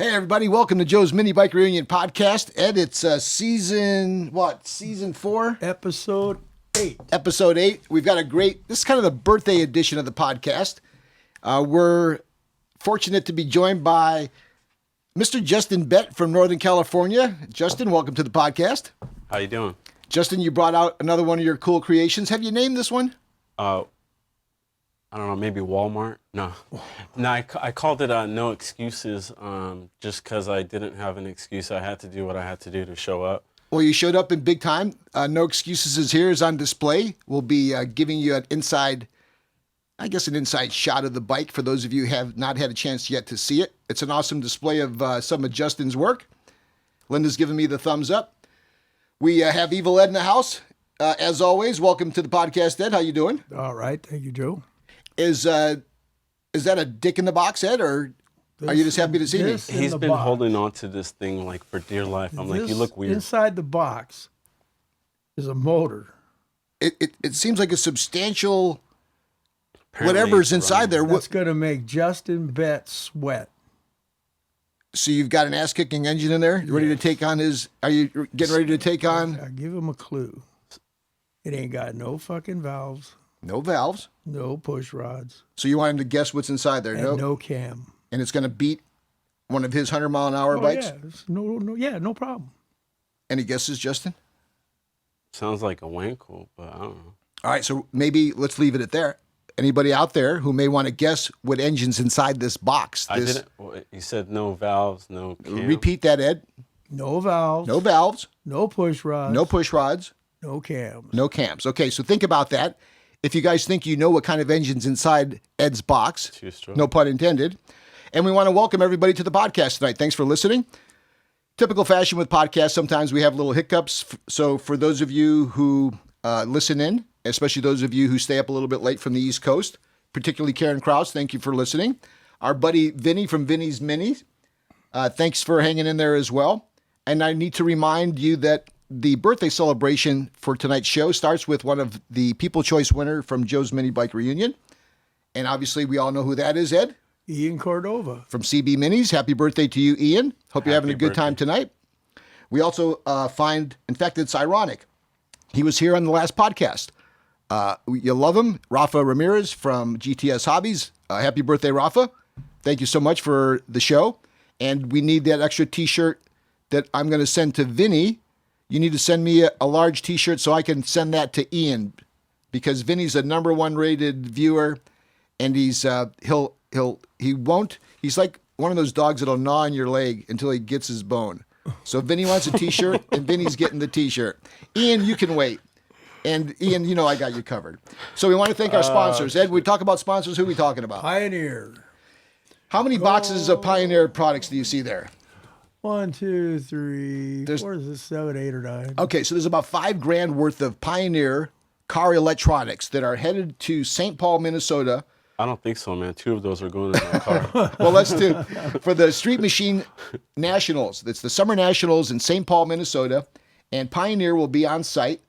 Hey, everybody. Welcome to Joe's Minibike Reunion Podcast. Ed, it's season 4? Episode 8. Episode 8. We've got this is kind of the birthday edition of the podcast. We're fortunate to be joined by Mr. Justin Bett from Northern California. Justin, welcome to the podcast. How you doing? Justin, you brought out another one of your cool creations. Have you named this one? I don't know, maybe Walmart? No, I called it No Excuses just because I didn't have an excuse. I had to do what I had to do to show up. Well, you showed up in big time. No Excuses is on display. We'll be giving you an inside shot of the bike for those of you who have not had a chance yet to see it. It's an awesome display of some of Justin's work. Linda's giving me the thumbs up. We have Evil Ed in the house. As always, welcome to the podcast, Ed. How you doing? All right. Thank you, Joe. Is that a dick in the box, Ed, or are you just happy to see me? He's been holding on to this thing like for dear life. I'm like, you look weird. Inside the box is a motor. It seems like a substantial Apparently whatever's inside there. That's going to make Justin Bett sweat. So you've got an ass-kicking engine in there? You ready to take on are you getting ready to take on? I'll give him a clue. It ain't got no fucking valves. No valves. No push rods. So you want him to guess what's inside there? And no cam. And it's going to beat one of his 100-mile-an-hour bikes? Yeah, no problem. Any guesses, Justin? Sounds like a wankle, but I don't know. All right, so maybe let's leave it at there. Anybody out there who may want to guess what engine's inside this box? You said no valves, no cam. Repeat that, Ed. No valves. No valves. No push rods. No push rods. No cams. No cams. Okay, so think about that. If you guys think you know what kind of engine's inside Ed's box, no pun intended. And we want to welcome everybody to the podcast tonight. Thanks for listening. Typical fashion with podcasts, sometimes we have little hiccups. So for those of you who listen in, especially those of you who stay up a little bit late from the East Coast, particularly Karen Krause, thank you for listening. Our buddy Vinny from Vinny's Minis, thanks for hanging in there as well. And I need to remind you that the birthday celebration for tonight's show starts with one of the People Choice winner from Joe's Minibike Reunion. And obviously, we all know who that is, Ed. Ian Cordova. From CB Minis. Happy birthday to you, Ian. Hope you're having a good time tonight. We also in fact, it's ironic. He was here on the last podcast. You love him. Rafa Ramirez from GTS Hobbies. Happy birthday, Rafa. Thank you so much for the show. And we need that extra T-shirt that I'm going to send to Vinny. You need to send me a large T-shirt so I can send that to Ian, because Vinny's a #1 rated viewer, and he's he's like one of those dogs that'll gnaw on your leg until he gets his bone. So Vinny wants a T-shirt, and Vinny's getting the T-shirt. Ian, you can wait. And Ian, you know I got you covered. So we want to thank our sponsors. Ed, we talk about sponsors. Who are we talking about? Pioneer. How many boxes of Pioneer products do you see there? 1, 2, 3, 4, 7, 8, or 9. Okay, so there's about $5,000 worth of Pioneer car electronics that are headed to St. Paul, Minnesota. I don't think so, man. 2 of those are going in my car. Well, let's do for the Street Machine Nationals. It's the Summer Nationals in St. Paul, Minnesota, and Pioneer will be on site,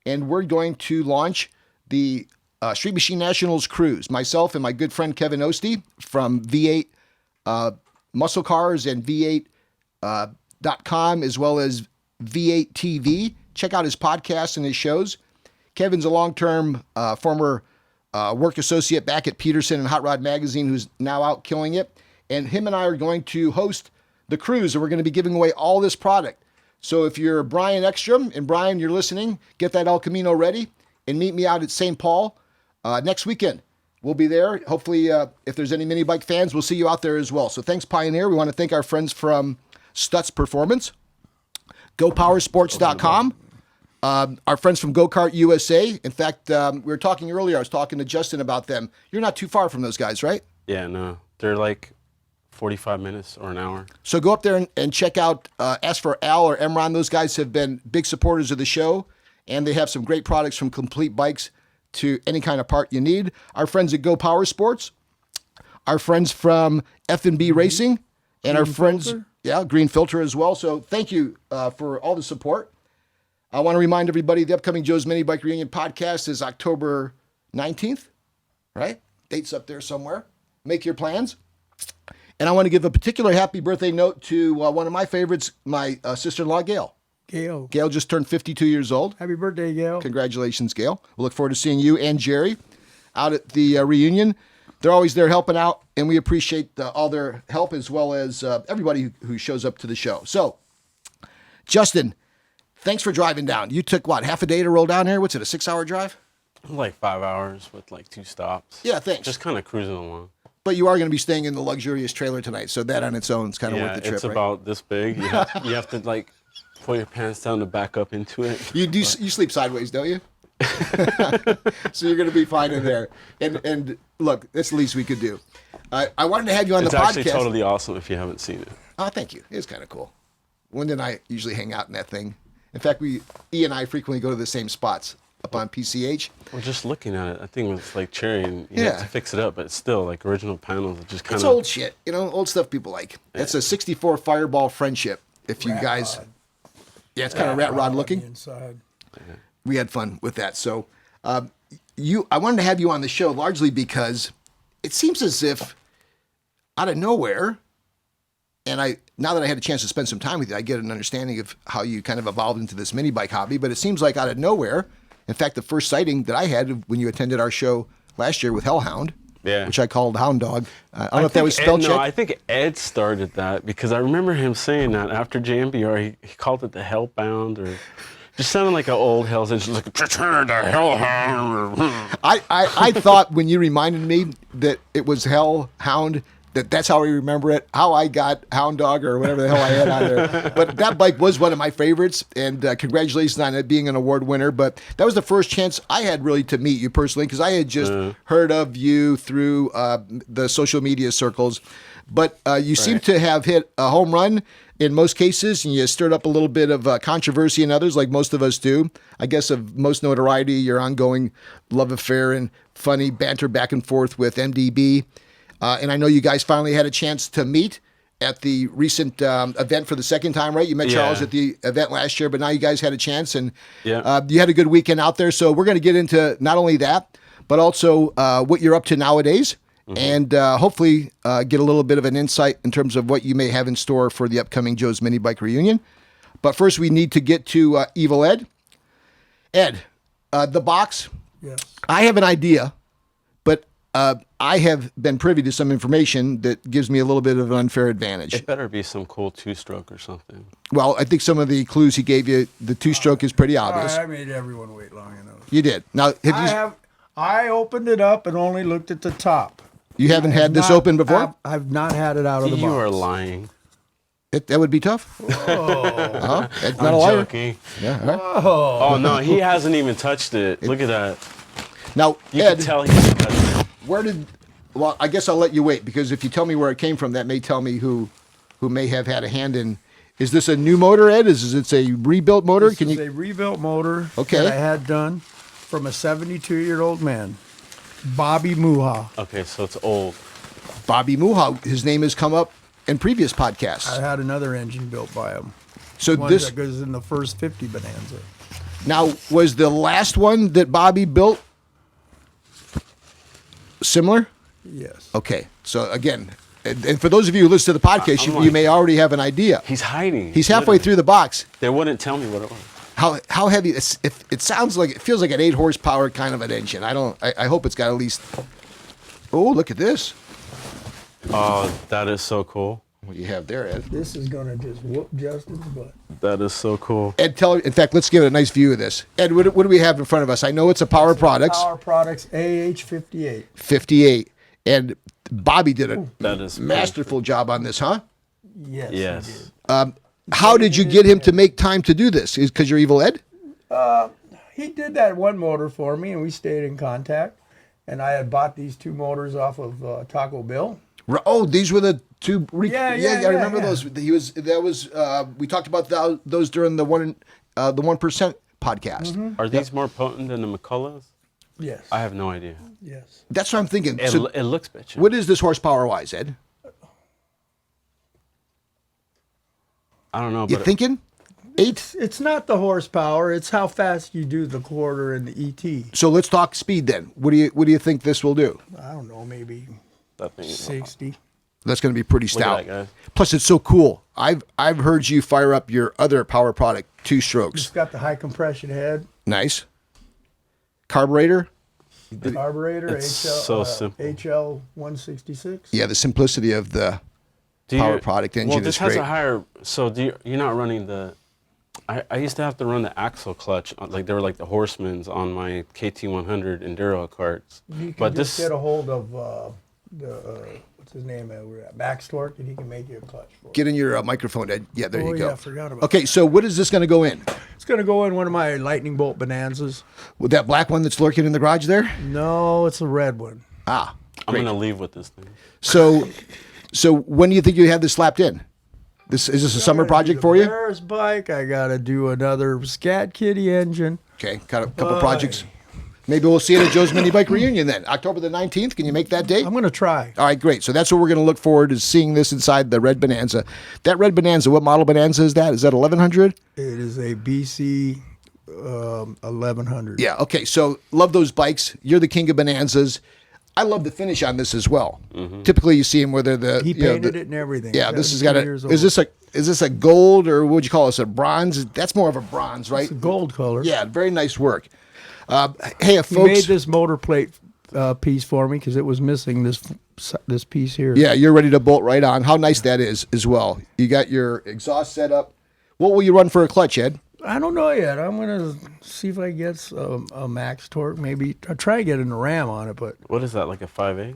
and we're going to launch the Street Machine Nationals cruise. Myself and my good friend Kevin Ostie from V8 Muscle Cars and V8.com, as well as V8 TV. Check out his podcasts and his shows. Kevin's a long-term former work associate back at Peterson and Hot Rod Magazine, who's now out killing it. And him and I are going to host the cruise, and we're going to be giving away all this product. So if you're Brian Ekstrom, and Brian, you're listening, get that El Camino ready and meet me out at St. Paul next weekend. We'll be there. Hopefully, if there's any mini bike fans, we'll see you out there as well. So thanks, Pioneer. We want to thank our friends from Stutz Performance, GoPowersports.com, our friends from Go Kart USA. In fact, we were talking earlier, I was talking to Justin about them. You're not too far from those guys, right? Yeah, no. They're like 45 minutes or an hour. So go up there and check out Ask for Al or Emron. Those guys have been big supporters of the show, and they have some great products from complete bikes to any kind of part you need. Our friends at Go Power Sports, our friends from F&B Racing, and our friends, Green Filter as well. So thank you for all the support. I want to remind everybody the upcoming Joe's Minibike Reunion podcast is October 19th, right? Date's up there somewhere. Make your plans. And I want to give a particular happy birthday note to one of my favorites, my sister-in-law, Gail. Gail just turned 52 years old. Happy birthday, Gail. Congratulations, Gail. We'll look forward to seeing you and Jerry out at the reunion. They're always there helping out, and we appreciate all their help as well as everybody who shows up to the show. So, Justin, thanks for driving down. You took, half a day to roll down here? What's it, a 6-hour drive? Like 5 hours with like 2 stops. Yeah, thanks. Just kind of cruising along. But you are going to be staying in the luxurious trailer tonight, so that on its own is kind of worth the trip, it's right? about this big. You have to like pull your pants down to back up into it. You sleep sideways, don't you? So you're going to be fine in there. And look, that's the least we could do. I wanted to have you on the podcast. It's actually totally awesome if you haven't seen it. Oh, thank you. It's kind of cool. Linda and I usually hang out in that thing. In fact, E and I frequently go to the same spots up on PCH. Well, just looking at it, I think it's like cherry, and you have to fix it up, but it's still like original panels. It just kind of. It's old shit, old stuff people like. That's a '64 Fireball Friendship. If you guys, it's kind of rat rod looking. Inside. We had fun with that. So, I wanted to have you on the show largely because it seems as if out of nowhere, and now that I had a chance to spend some time with you, I get an understanding of how you kind of evolved into this mini bike hobby. But it seems like out of nowhere. In fact, the first sighting that I had when you attended our show last year with Hellhound, which I called Hound Dog. I don't know if that was spell check. No, I think Ed started that because I remember him saying that after JMBR, he called it the Hellbound or just sounded like an old Hell's Engine, like return to Hellhound. I thought when you reminded me that it was Hellhound, that's how we remember it, how I got Hound Dog or whatever the hell I had on there. But that bike was one of my favorites, and congratulations on it being an award winner. But that was the first chance I had really to meet you personally because I had just heard of you through the social media circles. But you seem to have hit a home run in most cases, and you stirred up a little bit of controversy in others, like most of us do. I guess of most notoriety, your ongoing love affair and funny banter back and forth with MDB. And I know you guys finally had a chance to meet at the recent event for the second time, right? You met Charles at the event last year, but now you guys had a chance, and you had a good weekend out there. So we're going to get into not only that, but also what you're up to nowadays, and hopefully get a little bit of an insight in terms of what you may have in store for the upcoming Joe's Minibike Reunion. But first, we need to get to Evil Ed. Ed, the box. Yes. I have an idea, but I have been privy to some information that gives me a little bit of an unfair advantage. It better be some cool 2-stroke or something. Well, I think some of the clues he gave you, the 2-stroke is pretty obvious. I made everyone wait long enough. You did. Now, I opened it up and only looked at the top. You haven't had this open before? I've not had it out of the box. You are lying. That would be tough. Oh. That's not I'm a liar. joking. Yeah, all right. Oh, no, he hasn't even touched it. Look at that. Now, You Ed, can tell he hasn't touched it. Well, I guess I'll let you wait, because if you tell me where it came from, that may tell me who may have had a hand in. Is this a new motor, Ed? Is it a rebuilt motor? This is a rebuilt motor that I had done from a 72-year-old man, Bobby Muha. Okay, so it's old. Bobby Muha. His name has come up in previous podcasts. I had another engine built by him. So one this that goes in the first 50 Bonanza. Now, was the last one that Bobby built similar? Yes. Okay. So again, and for those of you who listen to the podcast, you may already have an idea. He's hiding. He's halfway through the box. They wouldn't tell me what it was. How heavy? It sounds like, it feels like an 8 horsepower kind of an engine. I hope it's got at least. Oh, look at this. Oh, that is so cool. What do you have there, Ed? This is gonna just whoop Justin's butt. That is so cool. Ed, in fact, let's give it a nice view of this. Ed, what do we have in front of us? I know it's a Power Products. Power Products AH58. 58. And Bobby did a That is masterful job on this, huh? Yes. Yes. How did you get him to make time to do this? Is because you're Evil Ed? He did that one motor for me, and we stayed in contact. And I had bought these 2 motors off of Taco Bill. Oh, these were the 2. Yeah, I remember those. We talked about those during the 1% podcast. Mm-hmm. Are these more potent than the Nicoles? Yes. I have no idea. Yes. That's what I'm thinking. It looks bitchy. What is this horsepower wise, Ed? I don't know. You thinking? 8? It's not the horsepower. It's how fast you do the quarter and the ET. So let's talk speed then. What do you think this will do? I don't know, maybe That thing is 60. That's going to be pretty Look at stout. that, guys. Plus, it's so cool. I've heard you fire up your other power product, 2 strokes. It's got the high compression head. Nice. Carburetor. Carburetor, It's so simple. HL 166. Yeah, the simplicity of the power product engine well, this is has great. a higher. So you're not running the. I used to have to run the axle clutch, like they were like the Horsemen's on my KT100 Enduro carts. You can But just this, get a hold of what's his name? We're at Max Torque, and he can make you a clutch for it. Get in your microphone, Ed. Yeah, there you go. Yeah, I forgot about Okay, so what is this going to go in? It's going to go in one of my lightning bolt Bonanzas. With that black one that's lurking in the garage there? No, it's a red one. Ah, I'm great. gonna leave with this thing. So when do you think you have this slapped in? Is this a summer project for you? Ferris bike. I got to do another Scat Kitty engine. Okay, got a couple projects. Maybe we'll see it at Joe's Minibike Reunion then. October the 19th. Can you make that date? I'm going to try. All right, great. So that's what we're going to look forward to seeing this inside the red Bonanza. That red Bonanza, what model Bonanza is that? Is that 1100? It is a BC 1100. Yeah, okay. So love those bikes. You're the king of Bonanzas. I love the finish on this as well. Mm-hmm. Typically you see them where they're the He painted it and everything. Yeah, this has got 72 a years is this a gold or what would you call this? A bronze? That's more of a bronze, right? It's a gold color. Yeah, very nice work. Hey, if He folks, made this motor plate piece for me because it was missing this piece here. yeah, you're ready to bolt right on. How nice that is as well. You got your exhaust set up. What will you run for a clutch, Ed? I don't know yet. I'm gonna see if I get a Max Torque. Maybe I try getting a Ram on it, but What is that? Like a 5/8?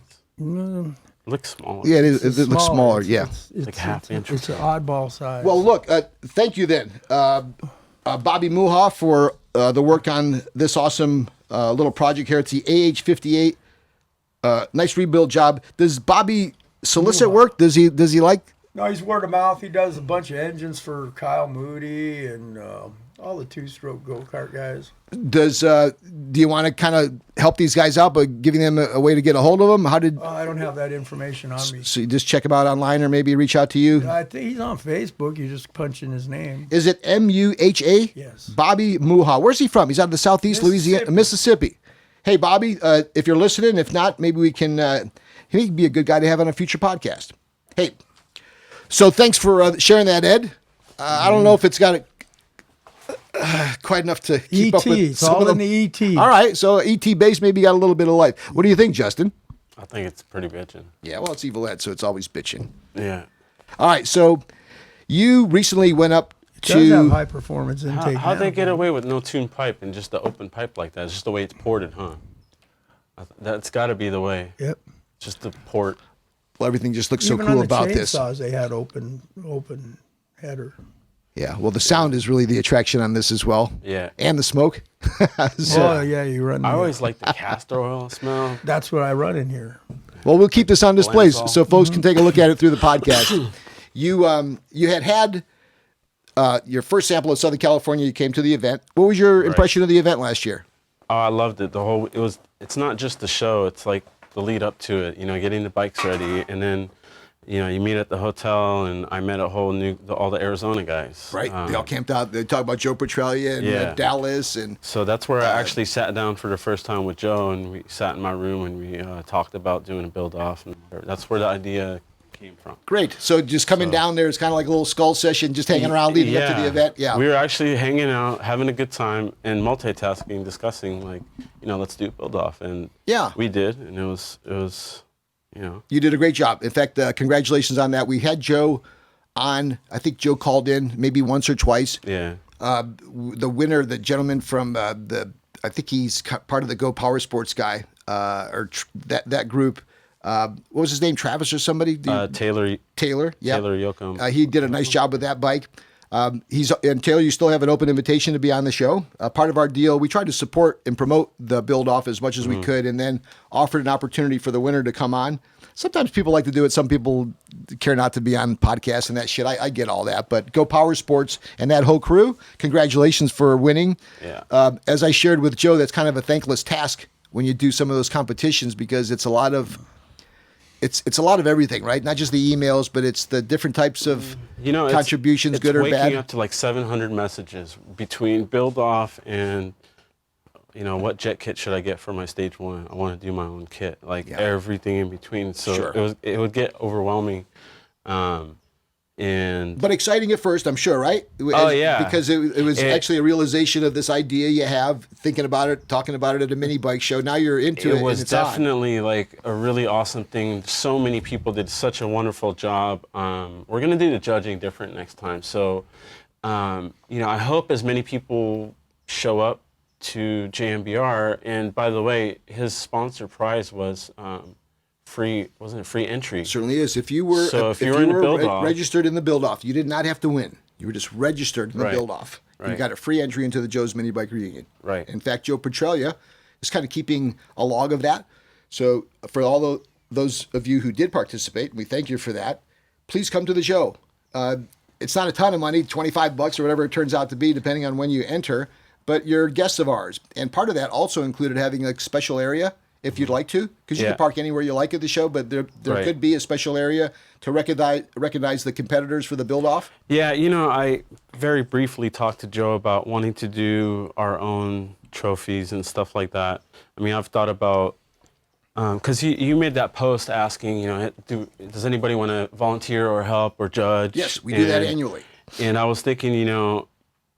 Looks smaller. Yeah, it is. It looks smaller. Yeah. It's like half inch. It's an oddball size. Well, look. Thank you then, Bobby Muha, for the work on this awesome little project here. It's the AH58. Nice rebuild job. Does Bobby solicit work? Does he like? No, he's word of mouth. He does a bunch of engines for Kyle Moody and all the 2-stroke go-kart guys. Do you want to kind of help these guys out by giving them a way to get a hold of them? How did? I don't have that information on me. So you just check him out online, or maybe reach out to you. I think he's on Facebook. You just punch in his name. Is it Muha? Yes. Bobby Muha. Where's he from? He's out of the southeast Louisiana, Mississippi. Hey, Bobby, if you're listening, if not, maybe we can. He'd be a good guy to have on a future podcast. Hey, so thanks for sharing that, Ed. I don't know if it's got quite enough to keep up with. It's some all of in them. the ET. All right, so ET base maybe got a little bit of life. What do you think, Justin? I think it's pretty bitchin'. Yeah, well, it's Evil Ed, so it's always bitching. Yeah. All right, so you recently went up It does have to. high performance intake. How'd they now. get away with no tuned pipe and just the open pipe like that? It's just the way it's ported, huh? That's got to be the way. Yep. Just the port. Well, everything just looks so Even cool on the about this. chainsaws, they had open header. Yeah, well, the sound is really the attraction on this as well. Yeah. And the smoke. Oh yeah, you run. I always like the castor oil smell. That's what I run in here. Well, we'll keep this on display Lensol. so folks can take a look at it through the podcast. You had your first sample of Southern California. You came to the event. What was your impression of the event last year? Oh, I loved it. It's not just the show. It's like the lead up to it. You know, getting the bikes ready, and then, you know, you meet at the hotel, and I met all the Arizona guys. Right. They all camped out. They talk about Joe Petralia and Dallas. And so that's where I actually sat down for the first time with Joe, and we sat in my room and we talked about doing a build off, and that's where the idea came from. Great. So just coming down there, it's kind of like a little skull session, just hanging around leading up to the event. Yeah. We were actually hanging out, having a good time, and multitasking, discussing, like, you know, let's do a build off. And we did, and it was, you know. You did a great job. In fact, congratulations on that. We had Joe on. I think Joe called in maybe once or twice. Yeah. The winner, the gentleman from I think he's part of the Go Power Sports guy, that group. What was his name? Travis or somebody? Taylor. Yeah. Taylor Yoakum. He did a nice job with that bike. And Taylor, you still have an open invitation to be on the show. Part of our deal, we tried to support and promote the build off as much as we could, and then offered an opportunity for the winner to come on. Sometimes people like to do it. Some people care not to be on podcasts and that shit. I get all that. But Go Power Sports and that whole crew, congratulations for winning. Yeah. As I shared with Joe, that's kind of a thankless task when you do some of those competitions, because it's a lot of everything, right? Not just the emails, but it's the different types of contributions, good or bad. It's waking up to like 700 messages between build off and what jet kit should I get for my stage 1? I want to do my own kit, like everything in between. So it would get overwhelming. But exciting at first, I'm sure, right? Because it was actually a realization of this idea you have, thinking about it, talking about it at a mini bike show. Now you're into it. It was definitely like a really awesome thing. So many people did such a wonderful job. We're gonna do the judging different next time. So, I hope as many people show up to JMBR. And by the way, his sponsor prize was free entry? Certainly is. If you were registered in the build-off, you did not have to win. You were just registered in the build-off. Right. You got a free entry into the Joe's Minibike Reunion. Right. In fact, Joe Petralia is kind of keeping a log of that. So for all those of you who did participate, we thank you for that. Please come to the show. It's not a ton of money, $25 or whatever it turns out to be, depending on when you enter, but you're guests of ours. And part of that also included having a special area, if you'd like to, because you can park anywhere you like at the show, but there could be a special area to recognize the competitors for the build-off. Yeah, I very briefly talked to Joe about wanting to do our own trophies and stuff like that. I mean, I've thought about, because you made that post asking, does anybody want to volunteer or help or judge? Yes, we do that annually. And I was thinking,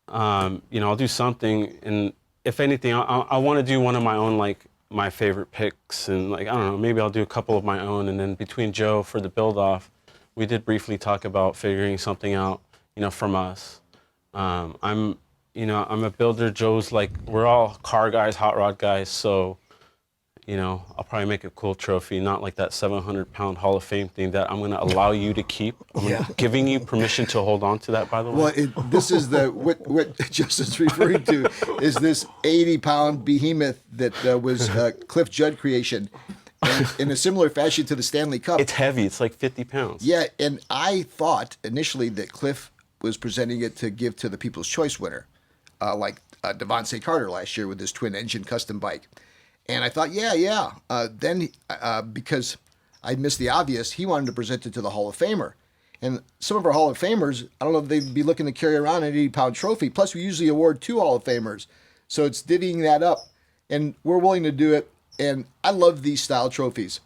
I'll do something, and if anything, I want to do one of my own, like, my favorite picks, and like, I don't know, maybe I'll do a couple of my own, and then between Joe for the build-off, we did briefly talk about figuring something out, from us. I'm a builder. Joe's like, we're all car guys, hot rod guys, so, I'll probably make a cool trophy, not like that 700-pound Hall of Fame thing that I'm going to allow you to keep. I'm giving you permission to hold on to that, by the way. Well, this is what Justin's referring to is this 80-pound behemoth that was Cliff Judd creation. And in a similar fashion to the Stanley Cup. It's heavy. It's like 50 pounds. Yeah, and I thought initially that Cliff was presenting it to give to the People's Choice winner, like Devontae Carter last year with his twin-engine custom bike. And I thought, Then, because I missed the obvious, he wanted to present it to the Hall of Famer. And some of our Hall of Famers, I don't know if they'd be looking to carry around an 80-pound trophy. Plus, we usually award 2 Hall of Famers. So it's divvying that up. And we're willing to do it. And I love these style trophies.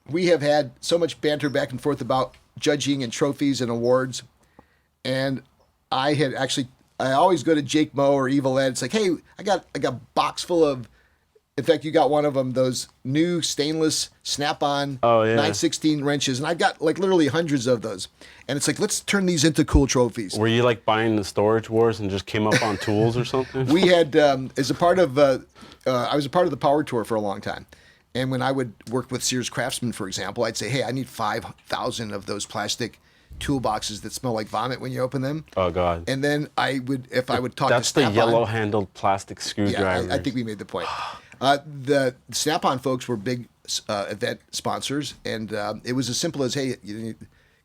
We have had so much banter back and forth about judging and trophies and awards. And I always go to Jake Moe or Evil Ed. It's like, hey, I got a box full of, in fact, you got one of them, those new stainless snap-on 916 wrenches. And I got like literally hundreds of those. And it's like, let's turn these into cool trophies. Were you like buying the Storage Wars and just came up on tools or something? We had, as a part of, I was a part of the Power Tour for a long time. And when I would work with Sears Craftsman, for example, I'd say, hey, I need 5,000 of those plastic toolboxes that smell like vomit when you open them. Oh, God. And then if I would talk That's to Snap-on. the yellow-handled plastic screwdriver. Yeah, I think we made the point. The Snap-on folks were big event sponsors, and it was as simple as, hey,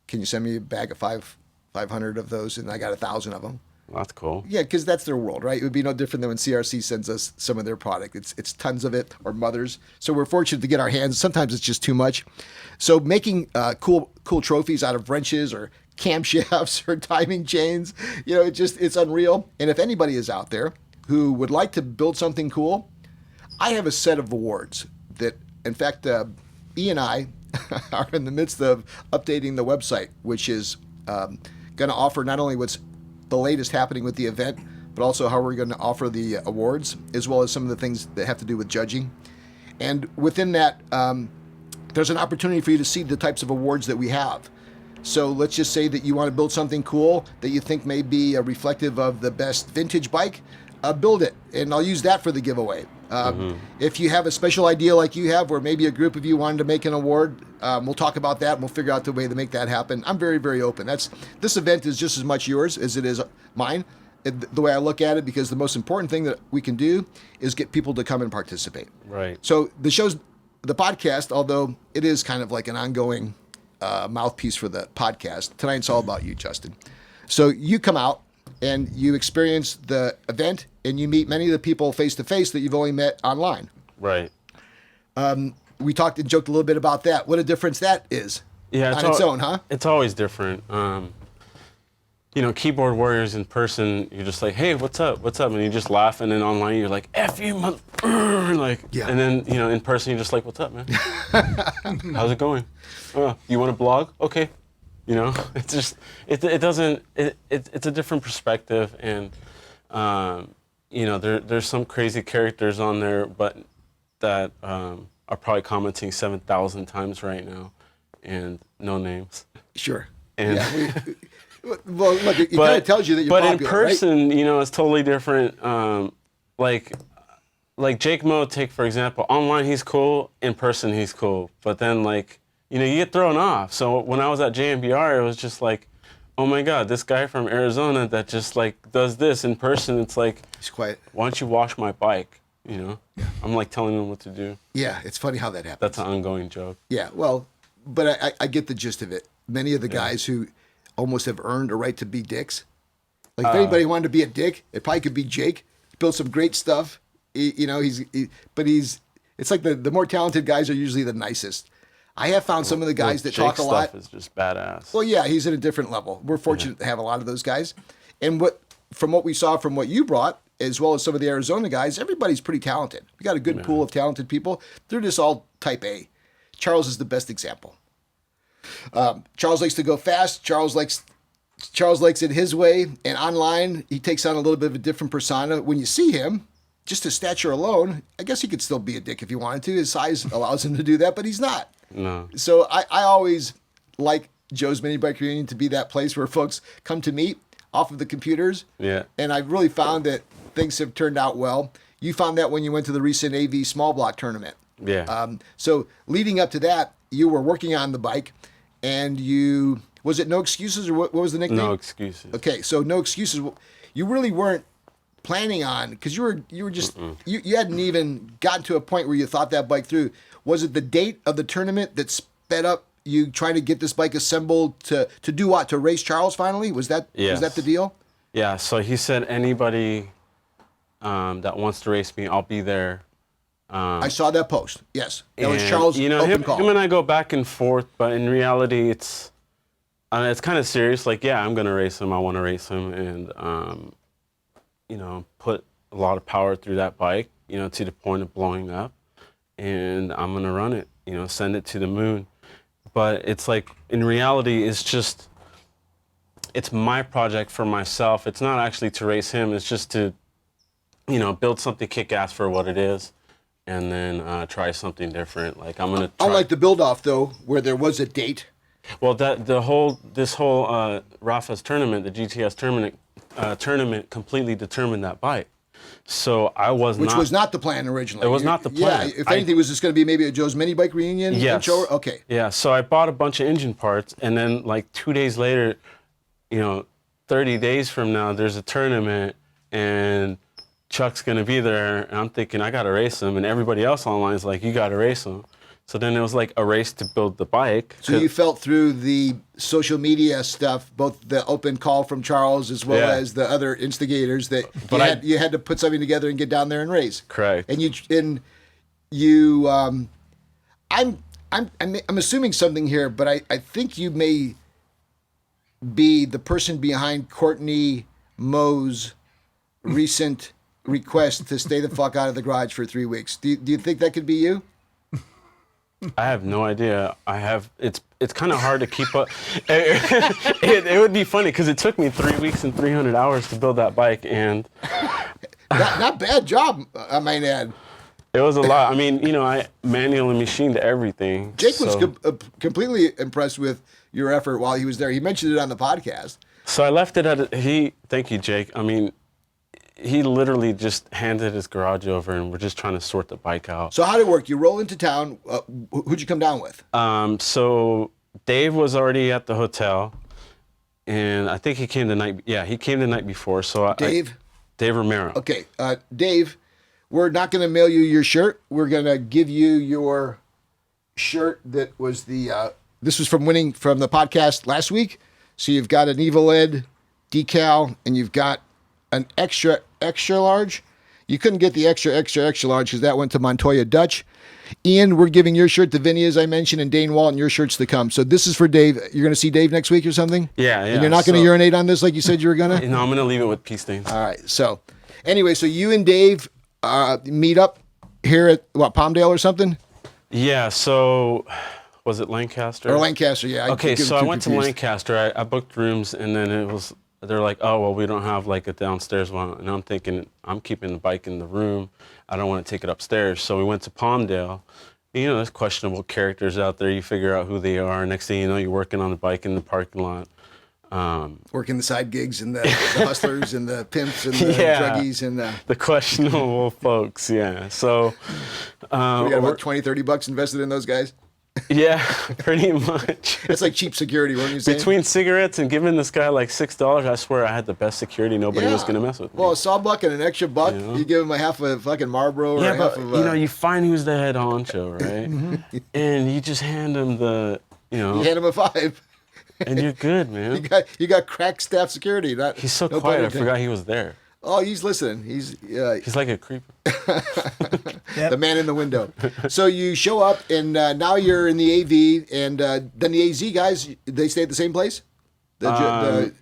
can you send me a bag of 500 of those? And I got 1,000 of them. Well, that's cool. Yeah, because that's their world, right? It would be no different than when CRC sends us some of their product. It's tons of it, or Mothers. So we're fortunate to get our hands. Sometimes it's just too much. So making cool trophies out of wrenches or camshafts or timing chains, it's unreal. And if anybody is out there who would like to build something cool, I have a set of awards that, in fact, E and I are in the midst of updating the website, which is going to offer not only what's the latest happening with the event, but also how we're going to offer the awards, as well as some of the things that have to do with judging. And within that, there's an opportunity for you to see the types of awards that we have. So let's just say that you want to build something cool that you think may be reflective of the best vintage bike, build it, and I'll use that for the giveaway. If you have a special idea like you have, where maybe a group of you wanted to make an award, we'll talk about that and we'll figure out the way to make that happen. I'm very, very open. This event is just as much yours as it is mine, the way I look at it, because the most important thing that we can do is get people to come and participate. Right. So the podcast, although it is kind of like an ongoing mouthpiece for the podcast, tonight's all about you, Justin. So you come out and you experience the event, and you meet many of the people face-to-face that you've only met online. Right. We talked and joked a little bit about that. What a difference that is on its own, huh? It's always different. keyboard warriors in person, you're just like, hey, what's up? And you just laugh, and then online you're like, F you, mother, like, yeah. And then, in person you're just like, what's up, man? How's it going? You want to blog? Okay. It's just, it's a different perspective, and, there's some crazy characters on there, but that are probably commenting 7,000 times right now, and no names. Sure. And well, look, it kind of tells you that you're popular, in person, right? It's totally different. Like Jake Mo, take for example, online he's cool, in person he's cool, but then you get thrown off. So when I was at JMBR, it was just like, oh my God, this guy from Arizona that just does this in person. It's like, he's quiet. Why don't you wash my bike? I'm telling him what to do. Yeah, it's funny how that happens. That's an ongoing joke. Yeah, well, but I get the gist of it. Many of the guys who almost have earned a right to be dicks. Like if anybody wanted to be a dick, it probably could be Jake. He built some great stuff. It's like the more talented guys are usually the nicest. I have found some of the guys that Jake's talk a lot. Stuff is just badass. Well, yeah, he's at a different level. We're fortunate to have a lot of those guys. And from what we saw from what you brought, as well as some of the Arizona guys, everybody's pretty talented. We got a good pool of talented people. They're just all type A. Charles is the best example. Charles likes to go fast. Charles likes it his way. And online, he takes on a little bit of a different persona. When you see him, just his stature alone, I guess he could still be a dick if he wanted to. His size allows him to do that, but he's not. No. So I always like Joe's Minibike Reunion to be that place where folks come to meet off of the computers. Yeah. And I've really found that things have turned out well. You found that when you went to the recent AV small block tournament. Yeah. So leading up to that, you were working on the bike, and was it No Excuses, or what was the nickname? No Excuses. Okay, so No Excuses. You really weren't planning on, because you were just you hadn't even gotten to a point where you thought that bike through. Was it the date of the tournament that sped up you trying to get this bike assembled to do what? To race Charles finally? Was that the deal? Yeah. So he said anybody that wants to race me, I'll be there. I saw that post. Yes, that was Charles' open call. Him and I go back and forth, but in reality, it's kind of serious. Like, yeah, I'm gonna race him. I want to race him, and put a lot of power through that bike, to the point of blowing up, and I'm gonna run it. Send it to the moon. But it's like, in reality, it's my project for myself. It's not actually to race him. It's just to, build something kick-ass for what it is, and then try something different. Like, I'm gonna try. Unlike the build-off, though, where there was a date. Well, this whole Rafa's tournament, the GTS tournament completely determined that bike. So Which was not the plan originally. It was not the plan. Yeah, if anything, was this going to be maybe a Joe's Minibike Reunion? Yes. Okay. Yeah, so I bought a bunch of engine parts, and then 2 days later, 30 days from now, there's a tournament, and Chuck's going to be there, and I'm thinking, I got to race him, and everybody else online is like, you got to race him. So then it was like a race to build the bike. So you felt through the social media stuff, both the open call from Charles as well as the other instigators, that you had to put something together and get down there and race. Correct. And I'm assuming something here, but I think you may be the person behind Courtney Moe's recent request to stay the fuck out of the garage for 3 weeks. Do you think that could be you? I have no idea. It's kind of hard to keep up. It would be funny because it took me 3 weeks and 300 hours to build that bike, and not bad job, I might add. It was a lot. I mean, I manually machined everything. Jake was completely impressed with your effort while he was there. He mentioned it on the podcast. So I left it thank you, Jake. I mean, he literally just handed his garage over, and we're just trying to sort the bike out. So how did it work? You roll into town. Who'd you come down with? So Dave was already at the hotel, and I think he came the night before. So Dave Romero. Okay, Dave, we're not going to mail you your shirt. We're going to give you your shirt that was this was from winning from the podcast last week. So you've got an Evil Ed decal, and you've got an extra large. You couldn't get the extra large because that went to Montoya Dutch. Ian, we're giving your shirt to Vinny, as I mentioned, and Dane Walton, your shirts to come. So this is for Dave. You're going to see Dave next week or something? Yeah. And you're not going to urinate on this like you said you were going to? No, I'm going to leave it with pee stains. All right. So anyway, so you and Dave meet up here at, Palmdale or something? Yeah, so was it Lancaster? Or Lancaster, yeah. Okay, so I went to Lancaster. I booked rooms, and then they're like, oh, well, we don't have like a downstairs one. And I'm thinking, I'm keeping the bike in the room. I don't want to take it upstairs. So we went to Palmdale. You know, there's questionable characters out there. You figure out who they are. Next thing you know, you're working on the bike in the parking lot. Working the side gigs and the hustlers and the pimps and the druggies and the questionable folks, yeah. So we got about $20-$30 invested in those guys. Yeah, pretty much. It's like cheap security, weren't you saying? Between cigarettes and giving this guy like $6, I swear I had the best security. Nobody was going to mess with me. Well, a sawbuck and an extra buck, you give him a half a fucking Marlboro or a half of... you know, you find who's the head honcho, right? And you just hand him the, You hand him a $5. And you're good, man. You got crack staff security. He's so quiet, I forgot he was there. Oh, he's listening. He's like a creeper. The man in the window. So you show up, and now you're in the AV, and then the AZ guys, they stay at the same place? The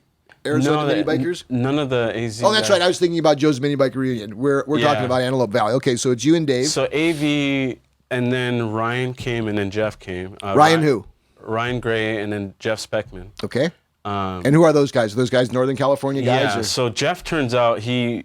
Arizona mini bikers? None of the AZ Oh, that's right. I was thinking about Joe's Minibike Reunion. We're talking about Antelope Valley. Okay, so it's you and Dave. So AV, and then Ryan came, and then Jeff came. Ryan who? Ryan Gray, and then Jeff Speckman. Okay. And who are those guys? Are those guys Northern California guys? Yeah, so Jeff, turns out he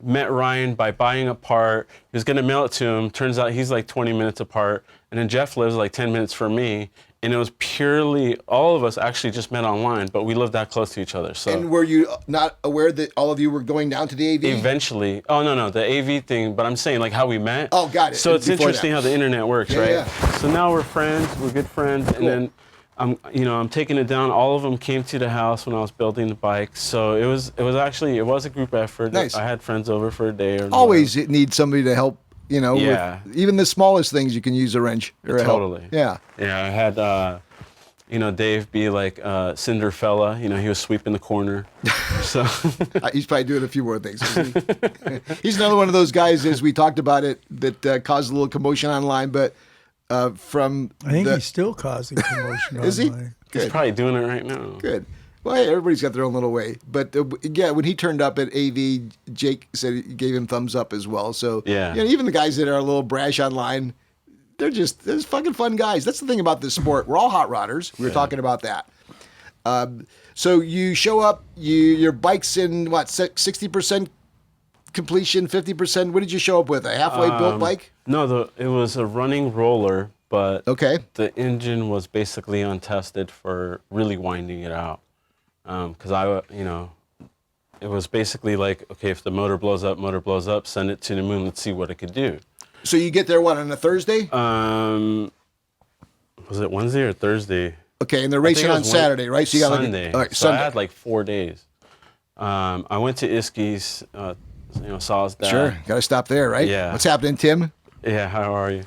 met Ryan by buying a part. He was going to mail it to him. Turns out he's like 20 minutes apart. And then Jeff lives like 10 minutes from me. And it was purely, all of us actually just met online, but we lived that close to each other. So. And were you not aware that all of you were going down to the AV? Eventually. Oh, no, the AV thing, but I'm saying like how we met. Oh, got it. So it's interesting how the internet works, right? Yeah. So now we're friends, we're good friends, cool. And then I'm taking it down. All of them came to the house when I was building the bike. So it was a group effort. Nice. I had friends over for a day or always it needs somebody to help, with even the smallest things you can use a wrench or totally. Help. Yeah. Yeah, I had Dave be like Cinderfella. He was sweeping the corner. So he's probably doing a few more things. He's another one of those guys, as we talked about it, that caused a little commotion online, but I think he's still causing commotion online. Is he? Good. He's probably doing it right now. Good. Well, hey, everybody's got their own little way. But when he turned up at AV, Jake said he gave him thumbs up as well. So even the guys that are a little brash online, they're fucking fun guys. That's the thing about this sport. We're all hot rodders. We were talking about that. So you show up, your bike's in 60% completion, 50%. What did you show up with? A halfway built bike? No, it was a running roller, but the engine was basically untested for really winding it out. Because it was basically like, okay, if the motor blows up, send it to the moon. Let's see what it could do. So you get there on a Thursday? Was it Wednesday or Thursday? Okay, and they're racing on Saturday, right? So you got Sunday. So I had like 4 days. I went to Iski's. Saw his dad. Sure, got to stop there, right? Yeah. What's happening, Tim? Yeah, how are you?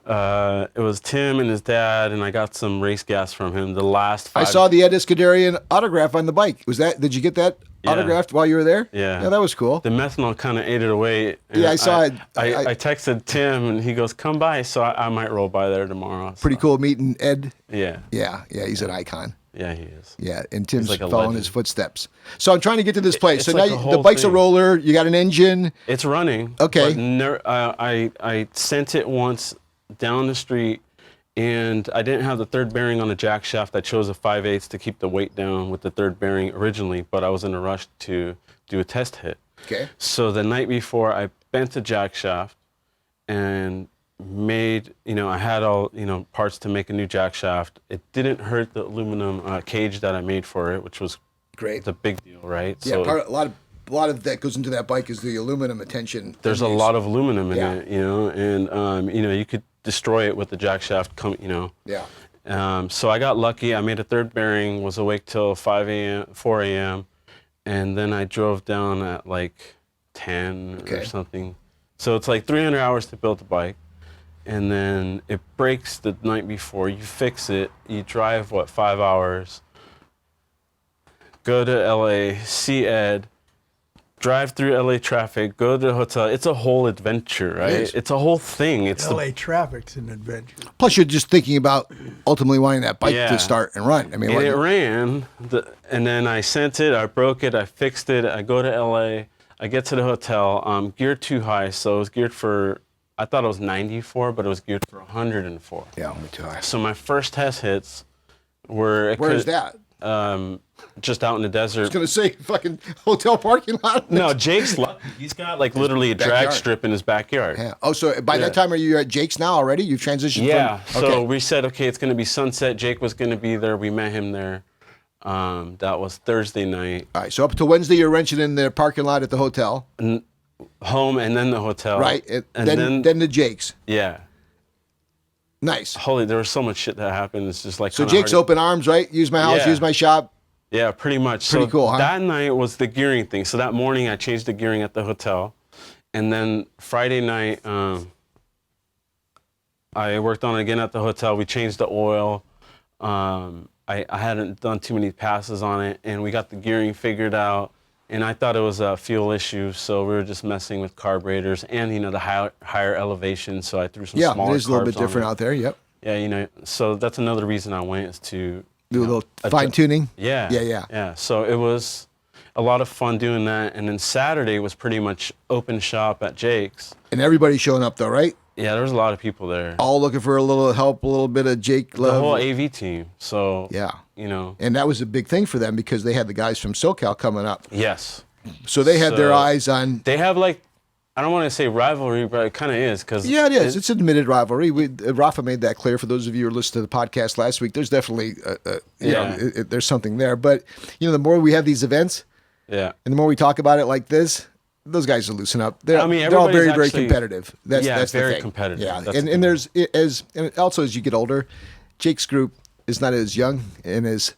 It was Tim and his dad, and I got some race gas from him. The last 5... I saw the Ed Escuderian autograph on the bike. Did you get that autographed while you were there? Yeah. Yeah, that was cool. The methanol kind of ate it away. Yeah, I saw it. I texted Tim, and he goes, come by, so I might roll by there tomorrow. Pretty cool meeting Ed. Yeah. Yeah, he's an icon. Yeah, he is. Yeah, and Tim's like following his footsteps. So I'm trying to get to this place. So like now the bike's a roller. You got an engine. It's running. Okay. But I sent it once down the street, and I didn't have the third bearing on the jack shaft. I chose a 5/8 to keep the weight down with the third bearing originally, but I was in a rush to do a test hit. Okay. So the night before, I bent the jack shaft and made, I had all, parts to make a new jack shaft. It didn't hurt the aluminum cage that I made for it, which was great. The big deal, right? Yeah, so, a lot of that goes into that bike is the aluminum attention. There's a lot of aluminum in it, and you could destroy it with the jack shaft, Yeah. So I got lucky. I made a third bearing, was awake till 4 a.m., and then I drove down at like 10 or something. So it's like 300 hours to build the bike. And then it breaks the night before. You fix it. You drive, 5 hours. Go to LA, see Ed, drive through LA traffic, go to the hotel. It's a whole adventure, right? It's a whole thing. It's LA traffic's an adventure. Plus, you're just thinking about ultimately wanting that bike to start and run. I mean, and it ran, and then I sent it, I broke it, I fixed it. I go to LA, I get to the hotel. Geared too high, so it was geared for, I thought it was 94, but it was geared for 104. Yeah, me too high. So my first test hits were... Where is that? Just out in the desert. I was going to say, fucking hotel parking lot. No, Jake's lucky. He's got like literally a drag strip in his backyard. Yeah. Oh, so by that time, are you at Jake's now already? You've transitioned So we said, okay, it's going to be sunset. Jake was going to be there. We met him there. That was Thursday night. All right, so up to Wednesday, you're wrenching in the parking lot at the hotel. Home and then the hotel. Right, and then the Jake's. Yeah. Nice. Holy, there was so much shit that happened. It's just like so Jake's open arms, right? Use my house, use my shop. Yeah, pretty much. Pretty cool, huh? That night was the gearing thing. So that morning I changed the gearing at the hotel. And then Friday night, I worked on it again at the hotel. We changed the oil. I hadn't done too many passes on it, and we got the gearing figured out. And I thought it was a fuel issue, so we were just messing with carburetors and, the higher elevation. So I threw some smaller carbs on it. Yeah, it is a little bit different out there, yep. Yeah, so that's another reason I went, is to do a little fine-tuning. Yeah. So it was a lot of fun doing that. And then Saturday was pretty much open shop at Jake's. And everybody's showing up, though, right? Yeah, there was a lot of people there. All looking for a little help, a little bit of Jake love. The whole AV team. So, And that was a big thing for them because they had the guys from SoCal coming up. Yes. So they had their eyes on... They have, I don't want to say rivalry, but it kind of is. Yeah, it is. It's an admitted rivalry. Rafa made that clear for those of you who listened to the podcast last week. There's definitely, there's something there. But, the more we have these events, and the more we talk about it like this, those guys are loosen up. They're all very, very competitive. That's very the thing. Competitive. Yeah, and there's and also as you get older, Jake's group is not as young and as